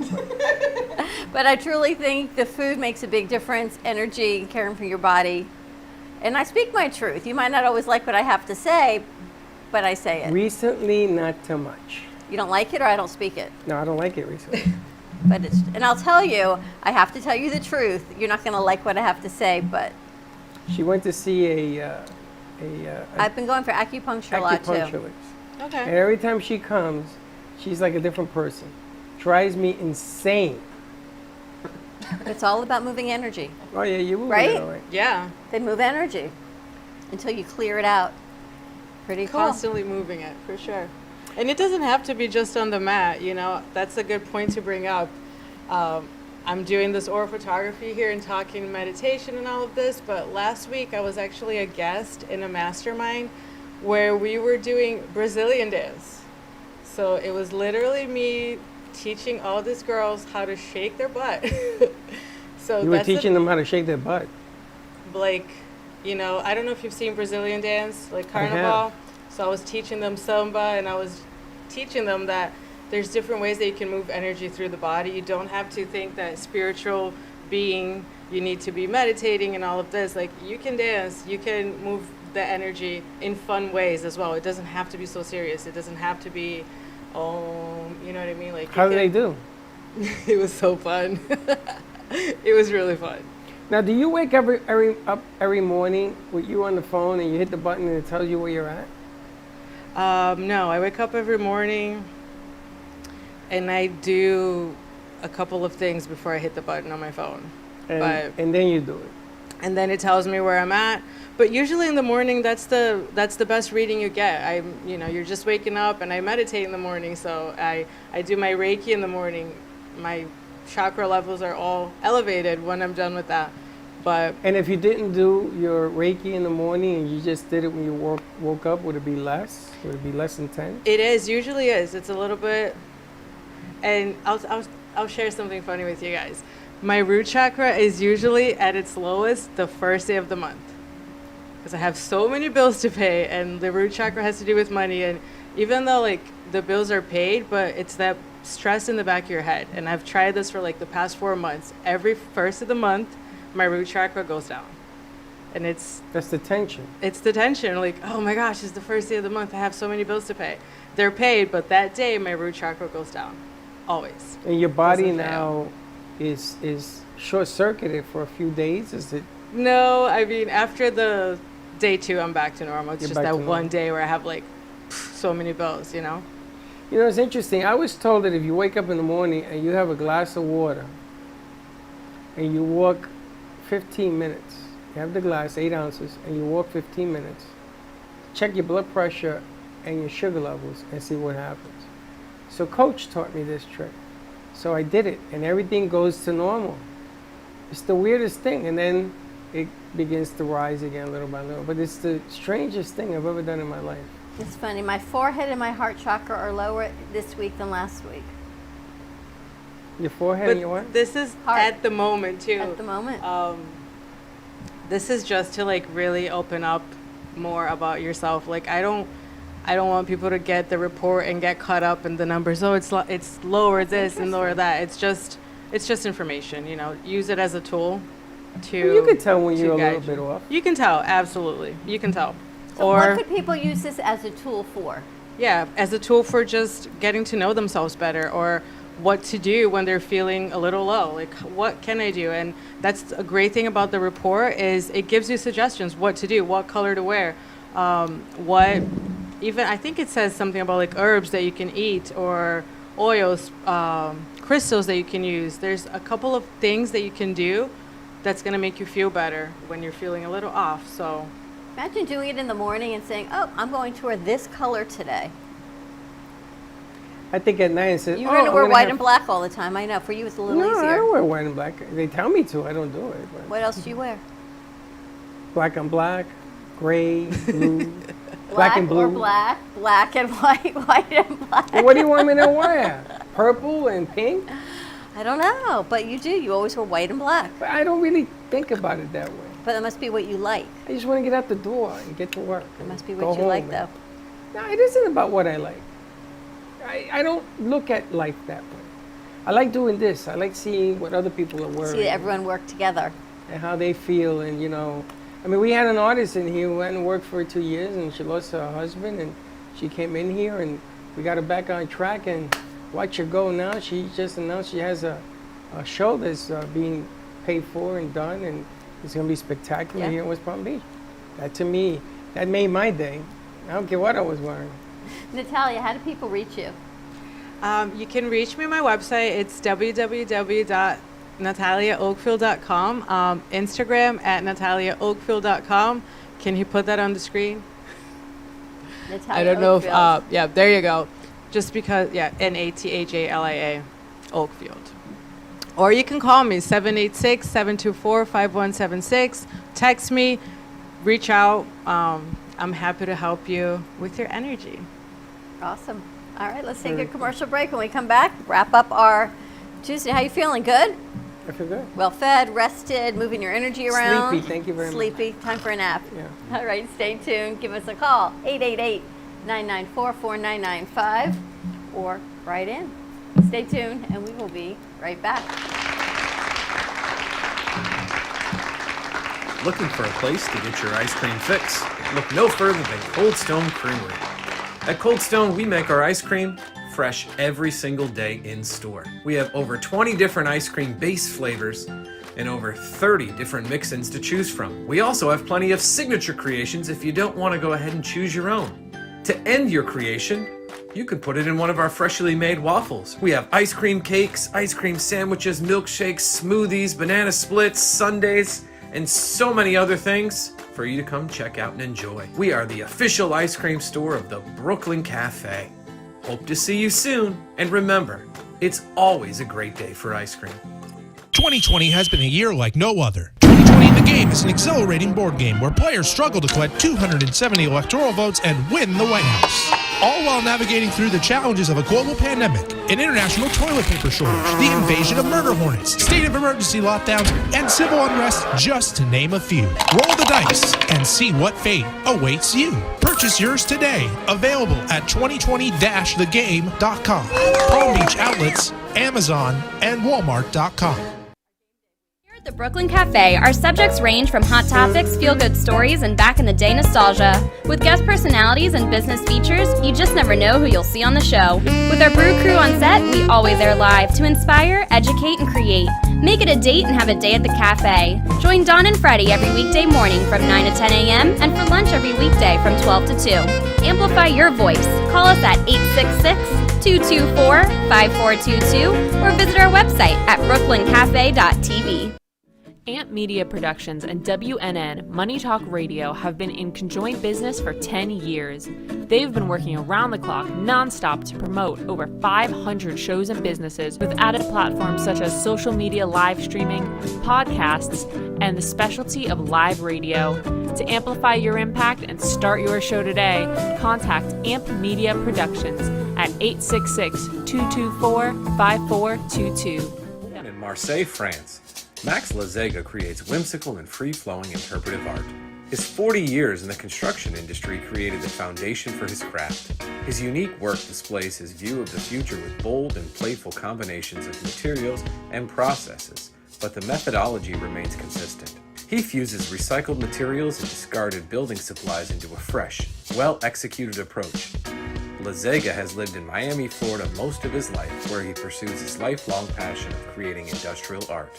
But I truly think the food makes a big difference, energy, and caring for your body. And I speak my truth. You might not always like what I have to say, but I say it. Recently, not too much. You don't like it or I don't speak it. No, I don't like it recently. But and I'll tell you, I have to tell you the truth. You're not going to like what I have to say, but She went to see a I've been going for acupuncture a lot too. acupuncturist. Okay. And every time she comes, she's like a different person. drives me insane. It's all about moving energy. Oh yeah, you move Right? it all right. Yeah. They move energy until you clear it out. Pretty cool. Constantly moving it, for sure. And it doesn't have to be just on the mat, you know. That's a good point to bring up. I'm doing this oral photography here and talking meditation and all of this, but last week I was actually a guest in a mastermind where we were doing Brazilian dance. So it was literally me teaching all these girls how to shake their butt. So You were that's teaching them how to shake their butt. like, you know, I don't know if you've seen Brazilian dance, like I have. carnival. So I was teaching them samba, and I was teaching them that there's different ways that you can move energy through the body. You don't have to think that spiritual being, you need to be meditating and all of this. Like, you can dance, you can move the energy in fun ways as well. It doesn't have to be so serious. It doesn't have to be, you know what I mean? Like, How do they do? It was so fun. It was really fun. Now, do you wake up every morning with you on the phone and you hit the button and it tells you where you're at? No, I wake up every morning and I do a couple of things before I hit the button on my phone. And then you do it. And then it tells me where I'm at. But usually in the morning, that's the best reading you get. You're just waking up, and I meditate in the morning. So I do my Reiki in the morning. My chakra levels are all elevated when I'm done with that. And if you didn't do your Reiki in the morning and you just did it when you woke up, would it be less? Would it be less intense? It is, usually is. It's a little bit, and I'll share something funny with you guys. My root chakra is usually at its lowest the first day of the month, because I have so many bills to pay, and the root chakra has to do with money. And even though like the bills are paid, but it's that stress in the back of your head. And I've tried this for like the past 4 months. Every first of the month, my root chakra goes down. And that's the tension. It's the tension. Like, oh my gosh, it's the first day of the month. I have so many bills to pay. They're paid, but that day my root chakra goes down. Always. And your body Doesn't now is short-circuited for a few days, is it? No, I mean, after the day 2, I'm back to normal. It's You're just back that to one normal. day where I have like so many bills, you know? You know, it's interesting. I was told that if you wake up in the morning and you have a glass of water and you walk 15 minutes, you have the glass, 8 ounces, and you walk 15 minutes, check your blood pressure and your sugar levels and see what happens. So Coach taught me this trick. So I did it, and everything goes to normal. It's the weirdest thing, and then it begins to rise again little by little. But it's the strangest thing I've ever done in my life. It's funny. My forehead and my heart chakra are lower this week than last week. Your forehead But and your what? this is Heart. at the moment too. At the moment. This is just to like really open up more about yourself. Like I don't want people to get the report and get caught up in the numbers. Oh, it's lower this and lower that. It's just information. You know, use it as a tool to. Well, you can tell when to you're a guide little bit you. off. You can tell, absolutely. You can tell. So what could people use this as a tool for? Yeah, as a tool for just getting to know themselves better, or what to do when they're feeling a little low. Like, what can I do? And that's a great thing about the report is it gives you suggestions what to do, what color to wear, even I think it says something about like herbs that you can eat, or oils, crystals that you can use. There's a couple of things that you can do that's going to make you feel better when you're feeling a little off. So Imagine doing it in the morning and saying, oh, I'm going to wear this color today. I think at night it says, You're going to wear white and black all the time. I know. For you, it's a little No, easier. I don't wear white and black. They tell me to. I don't do it. But What else do you wear? black on black, gray, blue, black and blue. Or black, black and white, white and black. Well, what do you want me to wear? Purple and pink? I don't know, but you do. You always wear white and black. But I don't really think about it that way. But that must be what you like. I just want to get out the door and get to work. That must be go what you like, home though. No, it isn't about what I like. I don't look at life that way. I like doing this. I like seeing what other people are wearing. See everyone work together. And how they feel, and you know, I mean, we had an artist in here who went and worked for 2 years, and she lost her husband, and she came in here, and we got her back on track, and watch her go now. She just announced she has a show that's being paid for and done, and it's going to be spectacular here in West Palm Beach. That, to me, that made my day. I don't care what I was wearing. Natalia, how do people reach you? You can reach me on my website. It's www.nataliaoakfield.com. Instagram at nataliaoakfield.com. Can you put that on the screen? Natalia I don't know if, Oakfield. yeah, there you go. Just because, yeah, Nathalia Oakfield. Or you can call me, 786-724-5176. Text me, reach out. I'm happy to help you with your energy. Awesome. All right, let's take a commercial break. When we come back, wrap up our Tuesday. How you feeling? Good? I feel good. Well fed, rested, moving your energy around. Sleepy, thank you very much. Sleepy, time for a nap. Yeah. All right, stay tuned. Give us a call, 888-994-4995, or write in. Stay tuned, and we will be right back. Looking for a place to get your ice cream fix? Look no further than Cold Stone Creamery. At Cold Stone, we make our ice cream fresh every single day in store. We have over 20 different ice cream base flavors and over 30 different mix-ins to choose from. We also have plenty of signature creations if you don't want to go ahead and choose your own. To end your creation, you can put it in one of our freshly made waffles. We have ice cream cakes, ice cream sandwiches, milkshakes, smoothies, banana splits, sundaes, and so many other things for you to come check out and enjoy. We are the official ice cream store of the Brooklyn Cafe. Hope to see you soon, and remember, it's always a great day for ice cream. 2020 has been a year like no other. 2020 in the Game is an exhilarating board game where players struggle to collect 270 electoral votes and win the White House. All while navigating through the challenges of a global pandemic, an international toilet paper shortage, the invasion of murder hornets, state of emergency lockdowns, and civil unrest, just to name a few. Roll the dice and see what fate awaits you. Purchase yours today. Available at 2020-thegame.com, Palm Beach outlets, Amazon, and Walmart.com. At the Brooklyn Cafe, our subjects range from hot topics, feel-good stories, and back-in-the-day nostalgia. With guest personalities and business features, you just never know who you'll see on the show. With our brew crew on set, we always air live to inspire, educate, and create. Make it a date and have a day at the cafe. Join Dawn and Freddie every weekday morning from 9 to 10 a.m. and for lunch every weekday from 12 to 2. Amplify your voice. Call us at 866-224-5422 or visit our website at brooklyncafe.tv. Amp Media Productions and WNN Money Talk Radio have been in conjoint business for 10 years. They've been working around the clock, nonstop, to promote over 500 shows and businesses with added platforms such as social media live streaming, podcasts, and the specialty of live radio. To amplify your impact and start your show today, contact Amp Media Productions at 866-224-5422. Born in Marseille, France, Max Lazega creates whimsical and free-flowing interpretive art. His 40 years in the construction industry created the foundation for his craft. His unique work displays his view of the future with bold and playful combinations of materials and processes, but the methodology remains consistent. He fuses recycled materials and discarded building supplies into a fresh, well-executed approach. Lazega has lived in Miami, Florida most of his life, where he pursues his lifelong passion of creating industrial art.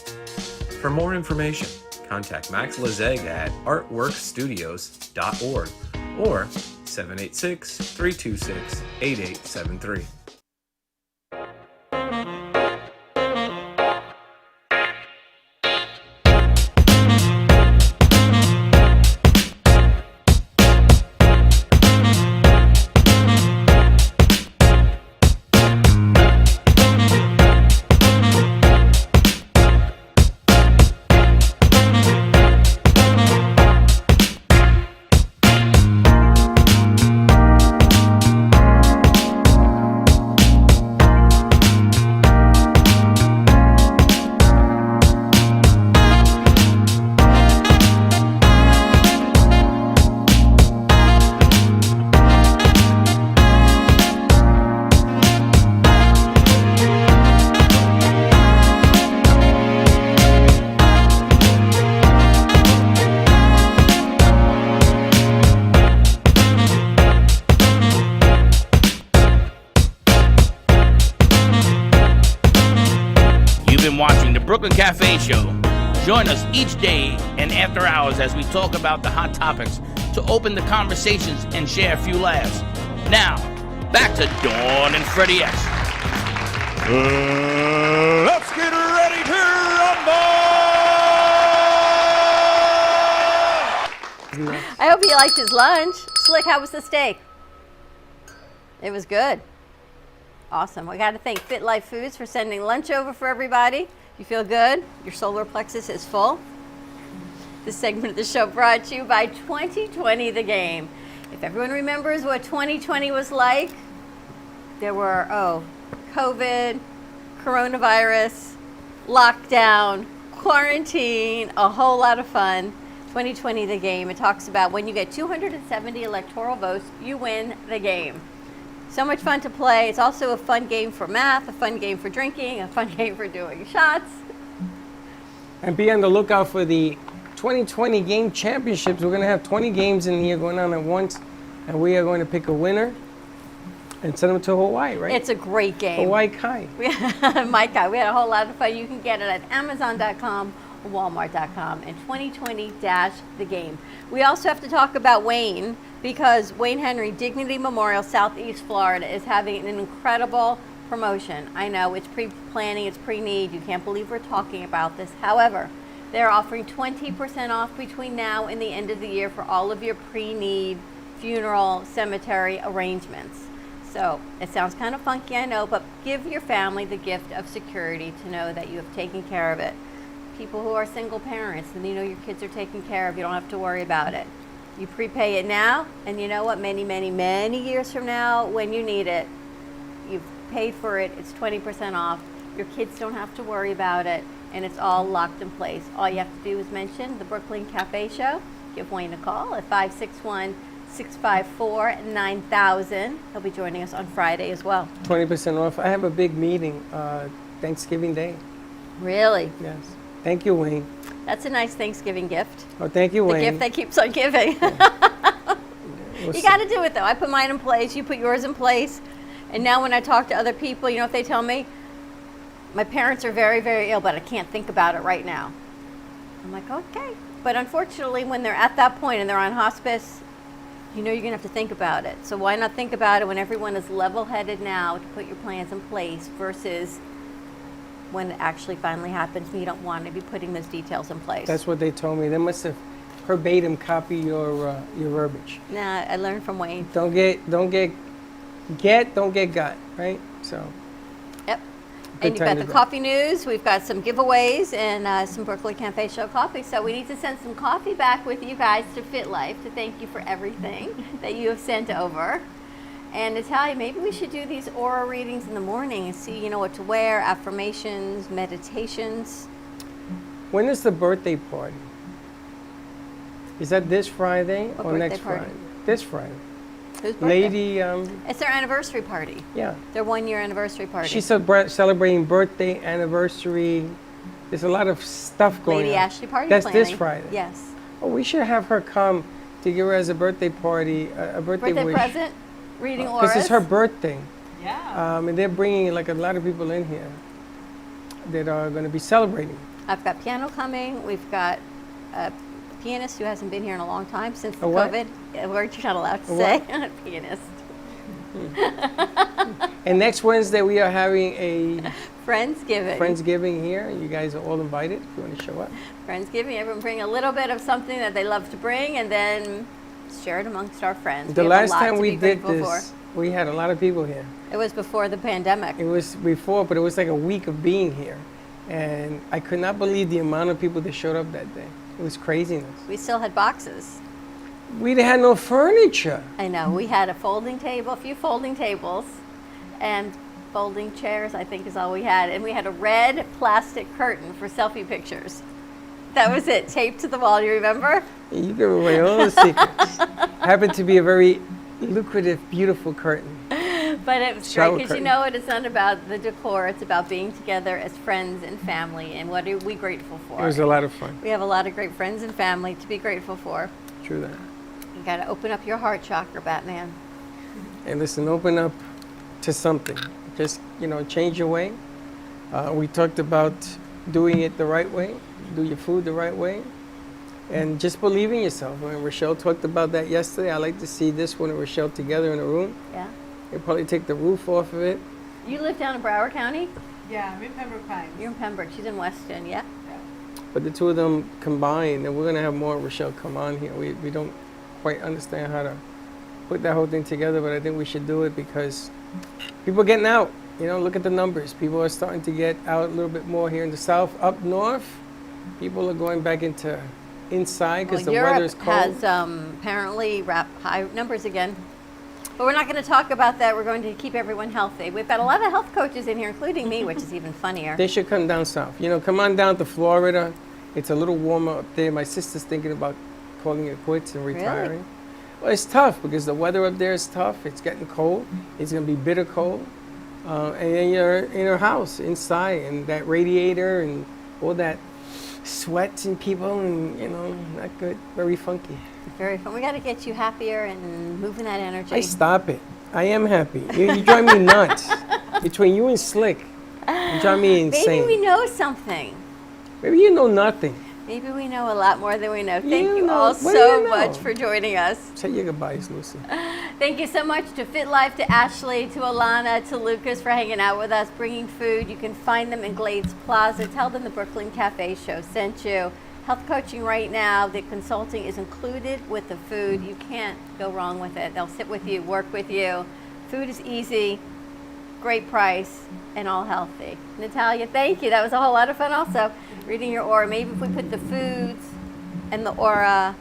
For more information, contact Max Lazega at artworkstudios.org or 786-326-8873. Brooklyn Cafe Show. Join us each day and after hours as we talk about the hot topics to open the conversations and share a few laughs. Now, back to Dawn and Freddie S. Let's get ready to rumble! I hope he liked his lunch. Slick, how was the steak? It was good. Awesome. We got to thank Fit Life Foods for sending lunch over for everybody. You feel good? Your solar plexus is full. This segment of the show brought to you by 2020 The Game. If everyone remembers what 2020 was like, there were, COVID, coronavirus, lockdown, quarantine, a whole lot of fun. 2020 The Game. It talks about when you get 270 electoral votes, you win the game. So much fun to play. It's also a fun game for math, a fun game for drinking, a fun game for doing shots. And be on the lookout for the 2020 Game Championships. We're going to have 20 games in here going on at once, and we are going to pick a winner and send them to Hawaii, right? It's a great game. Hawaii Kai. My God, we had a whole lot of fun. You can get it at Amazon.com, Walmart.com, and 2020-The Game. We also have to talk about Wayne, because Wayne Henry Dignity Memorial Southeast Florida is having an incredible promotion. I know it's pre-planning, it's pre-need. You can't believe we're talking about this. However, they're offering 20% off between now and the end of the year for all of your pre-need funeral cemetery arrangements. So it sounds kind of funky, I know, but give your family the gift of security to know that you have taken care of it. People who are single parents and you know your kids are taken care of, you don't have to worry about it. You prepay it now, and you know what? Many, many, many years from now, when you need it, you've paid for it, it's 20% off. Your kids don't have to worry about it, and it's all locked in place. All you have to do is mention the Brooklyn Cafe Show. Give Wayne a call at 561-654-9000. He'll be joining us on Friday as well. 20% off. I have a big meeting Thanksgiving Day. Really? Yes. Thank you, Wayne. That's a nice Thanksgiving gift. Oh, thank you, Wayne. The gift that keeps on giving. You got to do it, though. I put mine in place. You put yours in place. And now when I talk to other people, you know what they tell me? My parents are very, very ill, but I can't think about it right now. I'm like, okay. But unfortunately, when they're at that point and they're on hospice, you know you're going to have to think about it. So why not think about it when everyone is level-headed now to put your plans in place versus when it actually finally happens and you don't want to be putting those details in place. That's what they told me. They must have verbatim copy your verbiage. Nah, I learned from Wayne. Don't get got, right? So. Yep. And you've got the coffee news. We've got some giveaways and some Brooklyn Cafe Show coffee. So we need to send some coffee back with you guys to Fit Life to thank you for everything that you have sent over. And Natalia, maybe we should do these aura readings in the morning and see, what to wear, affirmations, meditations. When is the birthday party? Is that this Friday or next Friday? This Friday. Whose birthday? Lady. It's their anniversary party. Yeah. Their 1-year anniversary party. She's celebrating birthday, anniversary. There's a lot of stuff going on. Lady Ashley party That's planning. this Friday. Yes. Oh, we should have her come to give her as a birthday party, a birthday wish. Present? Reading auras? Because it's her birthday. Yeah. And they're bringing a lot of people in here that are going to be celebrating. I've got piano coming. We've got a pianist who hasn't been here in a long time since the what? COVID. A word you're not allowed to say. Pianist. And next Wednesday we are having a Friendsgiving here. You guys are all invited if you want to show up. Friendsgiving. Everyone bring a little bit of something that they love to bring, and then share it amongst our friends. The last time we did this, we had a lot of people here. It was before the pandemic. It was before, but it was like a week of being here. And I could not believe the amount of people that showed up that day. It was craziness. We still had boxes. We had no furniture. I know. We had a folding table, a few folding tables, and folding chairs, I think is all we had. And we had a red plastic curtain for selfie pictures. That was it, taped to the wall, you remember? You give away all the secrets. Happened to be a very lucrative, beautiful curtain. But it was great because it's not about the decor, it's about being together as friends and family, and what are we grateful for? It was a lot of fun. We have a lot of great friends and family to be grateful for. True that. You got to open up your heart chakra, Batman. And listen, open up to something. Just, change your way. We talked about doing it the right way, do your food the right way, and just believe in yourself. When Rochelle talked about that yesterday, I like to see this one and Rochelle together in a room. Yeah. They'll probably take the roof off of it You live down in Broward County? Yeah, I'm in Pembroke Pines. You're in Pembroke. She's in Weston, yeah? But the two of them combined, and we're going to have more Rochelle come on here. We don't quite understand how to put that whole thing together, but I think we should do it because people are getting out. You know, look at the numbers. People are starting to get out a little bit more here in the south. Up north, people are going back into inside because the weather's cold. Europe has apparently high numbers again. But we're not going to talk about that. We're going to keep everyone healthy. We've got a lot of health coaches in here, including me, which is even funnier. They should come down south. You know, come on down to Florida. It's a little warmer up there. My sister's thinking about calling it quits and retiring. Really? Well, it's tough because the weather up there is tough. It's getting cold. It's going to be bitter cold. And then you're in your house, inside, and that radiator and all that sweat and people, and, you know, not good. Very funky. Very fun. We got to get you happier and moving that energy. Hey, stop it. I am happy. You drive me nuts. Between you and Slick, you drive me insane. Maybe we know something. Maybe you know nothing. Maybe we know a lot more than we know. Thank You you know- all what do so you know? much for joining us. Say your goodbyes, Lucy. Thank you so much to Fit Life, to Ashley, to Alana, to Lucas for hanging out with us, bringing food. You can find them in Glades Plaza. Tell them the Brooklyn Cafe Show sent you. Health coaching right now, the consulting is included with the food. You can't go wrong with it. They'll sit with you, work with you. Food is easy, great price, and all healthy. Natalia, thank you. That was a whole lot of fun also. Reading your aura. Maybe if we put the foods and the aura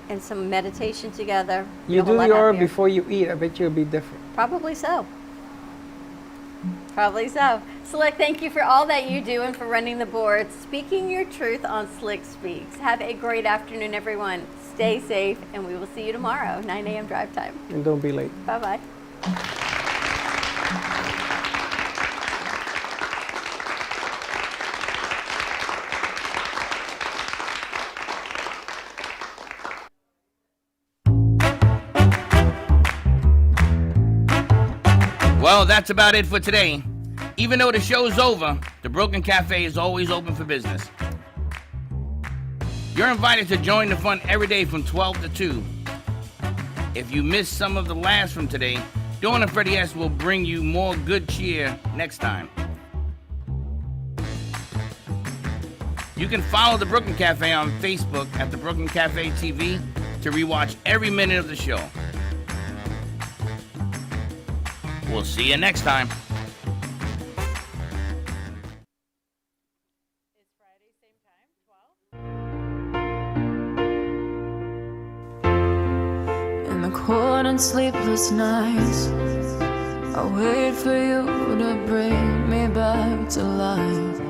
and some meditation together. You do the aura before you eat. I bet you'll be different. Probably so. Probably so. Slick, thank you for all that you do and for running the board. Speaking your truth on Slick Speaks. Have a great afternoon, everyone. Stay safe, and we will see you tomorrow, 9 a.m. drive time. And don't be late. Bye-bye. Well, that's about it for today. Even though the show's over, the Brooklyn Cafe is always open for business. You're invited to join the fun every day from 12 to 2. If you missed some of the laughs from today, Dawn and Freddie S. will bring you more good cheer next time. You can follow the Brooklyn Cafe on Facebook at the Brooklyn Cafe TV to rewatch every minute of the show. We'll see you next time. In the cold and sleepless nights, I wait for you to bring me back to life.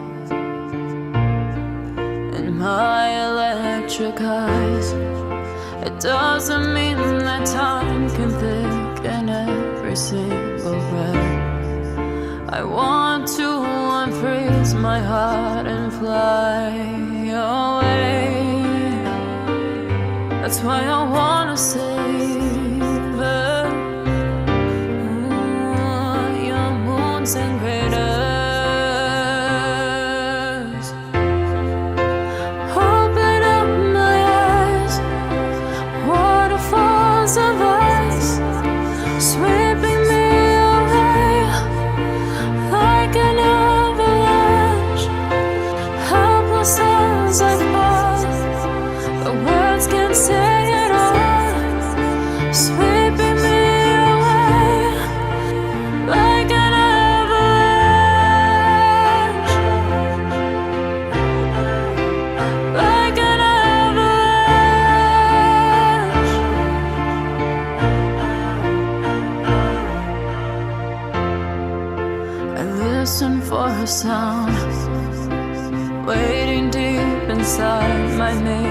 In my electric eyes, it doesn't mean that time can thicken every single breath. I want to unfreeze my heart and fly away. That's why I wanna save it. Your moons and craters. Open up my eyes, waterfalls of ice, sweeping me away like an avalanche. Helpless as I fall, the words can't say it all, sweeping me away like an avalanche, like an avalanche. I listen for a sound, waiting deep inside my name.